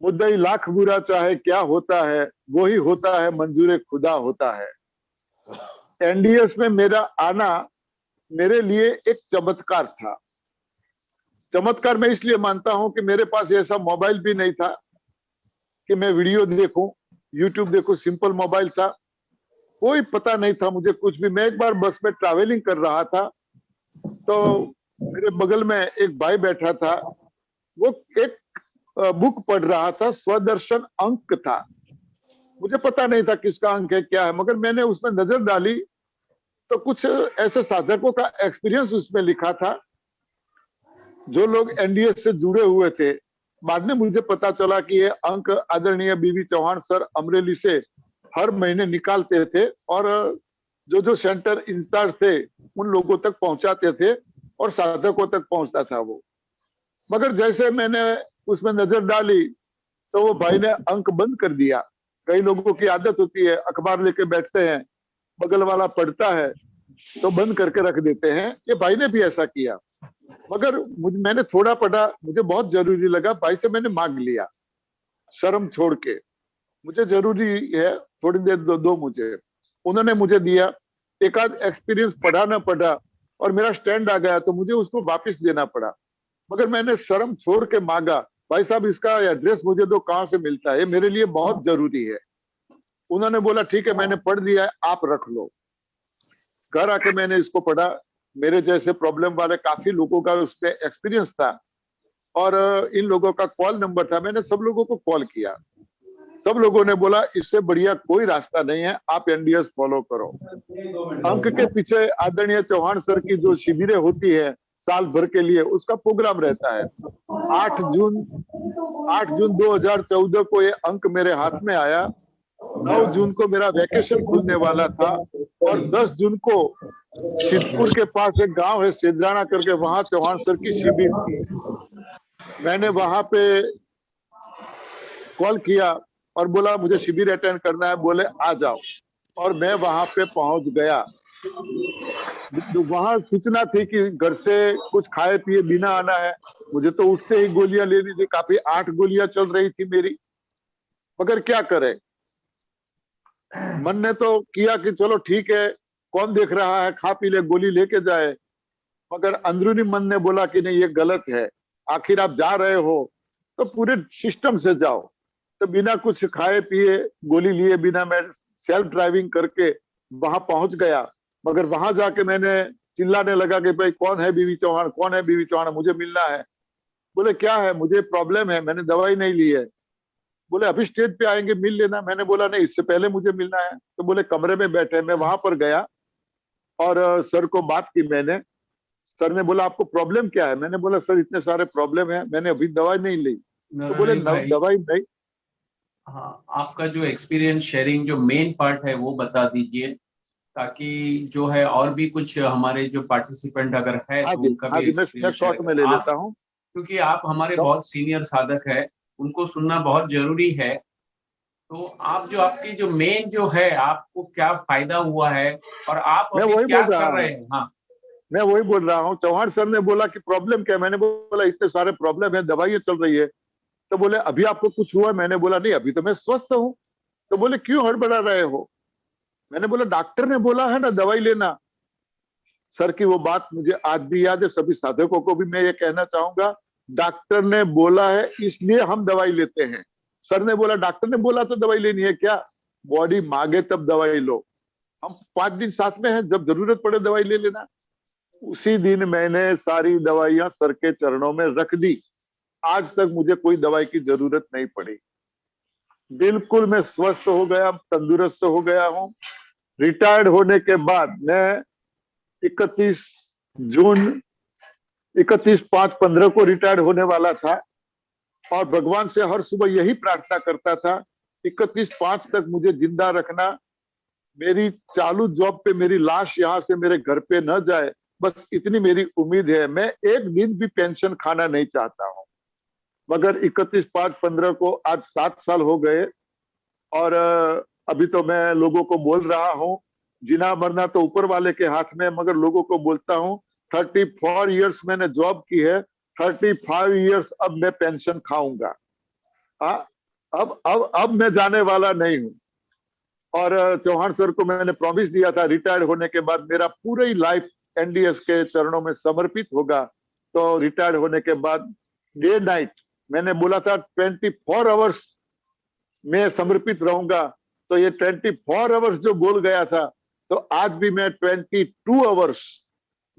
मुद्दई लाख बुरा चाहे क्या होता है, वो ही होता है मंजूर खुदा होता है। एनडीएस में मेरा आना मेरे लिए एक चमत्कार था। चमत्कार मैं इसलिए मानता हूं कि मेरे पास ऐसा मोबाइल भी नहीं था कि मैं वीडियो देखूं, यूट्यूब देखूं, सिंपल मोबाइल था, कोई पता नहीं था मुझे कुछ भी। मैं एक बार बस में ट्रैवलिंग कर रहा था तो मेरे बगल में एक भाई बैठा था, वो एक बुक पढ़ रहा था, स्वदर्शन अंक था। मुझे पता नहीं था किसका अंक है क्या है, मगर मैंने उसमें नजर डाली तो कुछ ऐसे साधकों का एक्सपीरियंस उसमें लिखा था जो लोग एनडीएस से जुड़े हुए थे। बाद में मुझे पता चला कि ये अंक आदरणीय बीवी चौहान सर अमरेली से हर महीने निकालते थे और जो जो सेंटर इंचार्ज थे उन लोगों तक पहुंचाते थे और साधकों तक पहुंचता था वो। मगर जैसे मैंने उसमें नजर डाली तो वो भाई ने अंक बंद कर दिया। कई लोगों की आदत होती है, अखबार लेके बैठते हैं, बगल वाला पढ़ता है तो बंद करके रख देते हैं। ये भाई ने भी ऐसा किया, मगर मैंने थोड़ा पढ़ा, मुझे बहुत जरूरी लगा। भाई से मैंने मांग लिया शर्म छोड़ के, मुझे जरूरी है, थोड़ी देर दो मुझे। उन्होंने मुझे दिया। एक आध एक्सपीरियंस पढ़ा ना पढ़ा और मेरा स्टैंड आ गया तो मुझे उसको वापस देना पड़ा, मगर मैंने शर्म छोड़ के मांगा, भाई साहब इसका एड्रेस मुझे दो, कहाँ से मिलता है, मेरे लिए बहुत जरूरी है। उन्होंने बोला ठीक है मैंने पढ़ लिया है, आप रख लो। घर आके मैंने इसको पढ़ा। मेरे जैसे प्रॉब्लम वाले काफी लोगों का उस पर एक्सपीरियंस था और इन लोगों का कॉल नंबर था। मैंने सब लोगों को कॉल किया, सब लोगों ने बोला इससे बढ़िया कोई रास्ता नहीं है, आप एनडीएस फॉलो करो। अंक के पीछे आदरणीय चौहान सर की जो शिविरें होती है साल भर के लिए, उसका प्रोग्राम रहता है। 8 जून 2014 को ये अंक मेरे हाथ में आया। 9 जून को मेरा वैकेशन खुलने वाला था और 10 जून को सिद्धपुर के पास एक गांव है सिद्राना करके, वहां चौहान सर की शिविर थी। मैंने वहां पे कॉल किया और बोला मुझे शिविर अटेंड करना है, बोले आ जाओ, और मैं वहां पे पहुंच गया। वहां सूचना थी कि घर से कुछ खाए पिए बिना आना है। मुझे तो उठते ही गोलियां लेनी थी, काफी 8 गोलियां चल रही थी मेरी, मगर क्या करे, मन ने तो किया कि चलो ठीक है, कौन देख रहा है, खा पी ले, गोली लेके जाए। मगर अंदरूनी मन ने बोला कि नहीं ये गलत है, आखिर आप जा रहे हो तो पूरे सिस्टम से जाओ। तो बिना कुछ खाए पिए, गोली लिए बिना मैं सेल्फ ड्राइविंग करके वहां पहुंच गया। मगर वहां जाके मैंने चिल्लाने लगा कि भाई कौन है बीवी चौहान, कौन है बीवी चौहान, मुझे मिलना है। बोले क्या है, मुझे प्रॉब्लम है, मैंने दवाई नहीं ली है। बोले अभी स्टेज पे आएंगे मिल लेना। मैंने बोला नहीं, इससे पहले मुझे मिलना है। तो बोले कमरे में बैठे। मैं वहां पर गया और सर को बात की मैंने। सर ने बोला आपको प्रॉब्लम क्या है। मैंने बोला सर इतने सारे प्रॉब्लम है, मैंने अभी दवाई नहीं ली। तो बोले दवाई नहीं। हाँ, आपका जो एक्सपीरियंस शेयरिंग जो मेन पार्ट है वो बता दीजिए, ताकि जो है और भी कुछ हमारे जो पार्टिसिपेंट अगर है तो उनका भी मैं शॉर्ट में ले लेता हूँ, क्योंकि आप हमारे बहुत सीनियर साधक है, उनको सुनना बहुत जरूरी है। तो आप जो आपकी जो मेन जो है, आपको क्या फायदा हुआ है और आप अभी क्या कर रहे हैं। हाँ, मैं वही बोल रहा हूँ। चौहान सर ने बोला कि प्रॉब्लम क्या है। मैंने बोला इतने सारे प्रॉब्लम है, दवाइयां चल रही है। तो बोले अभी आपको कुछ हुआ। मैंने बोला नहीं, अभी तो मैं स्वस्थ हूँ। तो बोले क्यों हड़बड़ा रहे हो। मैंने बोला डॉक्टर ने बोला है ना दवाई लेना। सर की वो बात मुझे आज भी याद है। सभी साधकों को भी मैं ये कहना चाहूंगा, डॉक्टर ने बोला है इसलिए हम दवाई लेते हैं। सर ने बोला, डॉक्टर ने बोला तो दवाई लेनी है क्या, बॉडी मांगे तब दवाई लो। हम 5 दिन साथ में हैं, जब जरूरत पड़े दवाई ले लेना। उसी दिन मैंने सारी दवाइयां सर के चरणों में रख दी। आज तक मुझे कोई दवाई की जरूरत नहीं पड़ी। बिल्कुल मैं स्वस्थ हो गया, तंदुरुस्त हो गया हूँ। रिटायर्ड होने के बाद मैं 31/5/15 को रिटायर्ड होने वाला था और भगवान से हर सुबह यही प्रार्थना करता था 31/5 तक मुझे जिंदा रखना। मेरी चालू जॉब पे मेरी लाश यहाँ से मेरे घर पे न जाए, बस इतनी मेरी उम्मीद है। मैं एक दिन भी पेंशन खाना नहीं चाहता हूँ। मगर 31/5/15 को आज 7 साल हो गए और अभी तो मैं लोगों को बोल रहा हूँ, जीना मरना तो ऊपर वाले के हाथ में, मगर लोगों को बोलता हूँ 34 इयर्स मैंने जॉब की है, 35 इयर्स अब मैं पेंशन खाऊंगा। अब मैं जाने वाला नहीं हूँ। और चौहान सर को मैंने प्रॉमिस दिया था रिटायर्ड होने के बाद मेरा पूरी लाइफ एनडीएस के चरणों में समर्पित होगा। तो रिटायर्ड होने के बाद डे नाइट मैंने बोला था 24 आवर्स में समर्पित रहूंगा। तो ये 24 आवर्स जो बोल गया था, तो आज भी मैं 22 आवर्स,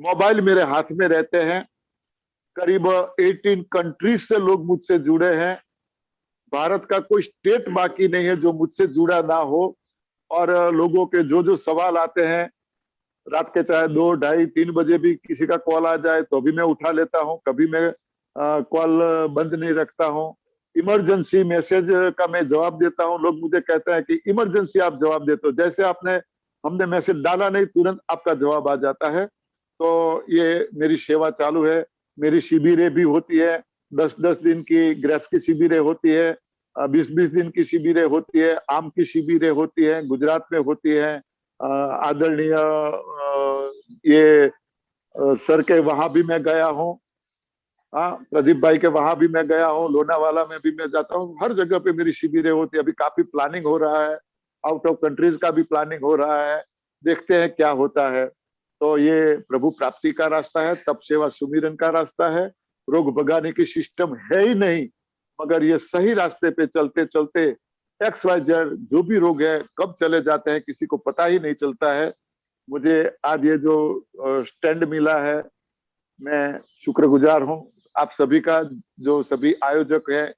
मोबाइल मेरे हाथ में रहते हैं। करीब 18 कंट्रीज से लोग मुझसे जुड़े हैं। भारत का कोई स्टेट बाकी नहीं है जो मुझसे जुड़ा ना हो। और लोगों के जो जो सवाल आते हैं, रात के चाहे 2, 2:30, 3 बजे भी किसी का कॉल आ जाए तो भी मैं उठा लेता हूं, कभी मैं कॉल बंद नहीं रखता हूं। इमरजेंसी मैसेज का मैं जवाब देता हूं। लोग मुझे कहते हैं कि इमरजेंसी आप जवाब देते हो, जैसे हमने मैसेज डाला नहीं तुरंत आपका जवाब आ जाता है। तो ये मेरी सेवा चालू है। मेरी शिविरें भी होती है, 10-10 दिन की ग्रेफ की शिविरें होती है, 20-20 दिन की शिविरें होती है, आम की शिविरें होती है, गुजरात में होती है। आदरणीय ये सर के वहां भी मैं गया हूँ, प्रदीप भाई के वहां भी मैं गया हूँ, लोनावाला में भी मैं जाता हूँ। हर जगह पे मेरी शिविरें होती है। अभी काफी प्लानिंग हो रहा है, आउट ऑफ कंट्रीज का भी प्लानिंग हो रहा है, देखते हैं क्या होता है। तो ये प्रभु प्राप्ति का रास्ता है, तप सेवा सुमिरन का रास्ता है। रोग भगाने की सिस्टम है ही नहीं, मगर ये सही रास्ते पे चलते चलते XYZ जो भी रोग है कब चले जाते हैं किसी को पता ही नहीं चलता है। मुझे आज ये जो स्टैंड मिला है, मैं शुक्रगुजार हूँ आप सभी का, जो सभी आयोजक हैं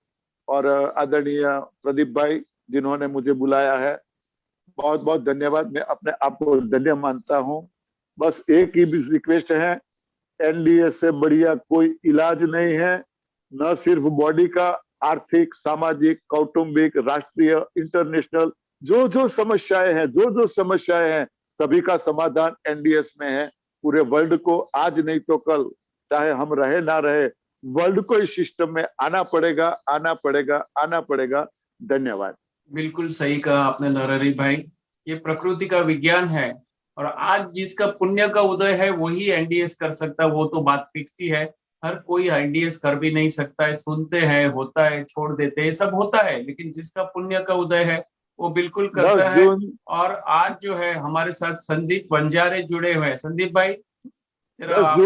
और आदरणीय प्रदीप भाई जिन्होंने मुझे बुलाया है। बहुत बहुत धन्यवाद। मैं अपने आप को धन्य मानता हूँ। बस एक ही रिक्वेस्ट है, NDS से बढ़िया कोई इलाज नहीं है। न सिर्फ बॉडी का, आर्थिक, सामाजिक, कौटुंबिक, राष्ट्रीय, इंटरनेशनल जो समस्याएं हैं सभी का समाधान NDS में है। पूरे वर्ल्ड को आज नहीं तो कल, चाहे हम रहे ना रहे, वर्ल्ड को इस सिस्टम में आना पड़ेगा। धन्यवाद। बिल्कुल सही कहा आपने नरहरि भाई। ये प्रकृति का विज्ञान है और आज जिसका पुण्य का उदय है वही NDS कर सकता है। वो तो बात फिक्स ही है, हर कोई NDS कर भी नहीं सकता है। सुनते हैं, होता है, छोड़ देते हैं, सब होता है, लेकिन जिसका पुण्य का उदय है वो बिल्कुल करता है। और आज जो है हमारे साथ संदीप बंजारे जुड़े हुए हैं। संदीप भाई, 10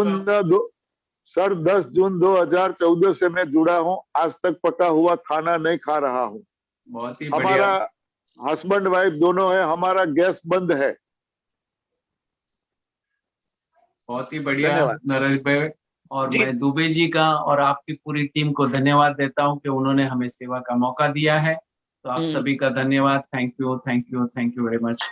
जून 2014 से मैं जुड़ा हूँ। आज तक पका हुआ खाना नहीं खा रहा हूँ। बहुत ही हमारा हस्बैंड वाइफ दोनों है, हमारा गैस बंद है। बहुत ही बढ़िया नरहरि भाई। और मैं दुबे जी का और आपकी पूरी टीम को धन्यवाद देता हूं कि उन्होंने हमें सेवा का मौका दिया है। तो आप सभी का धन्यवाद। Thank you very much.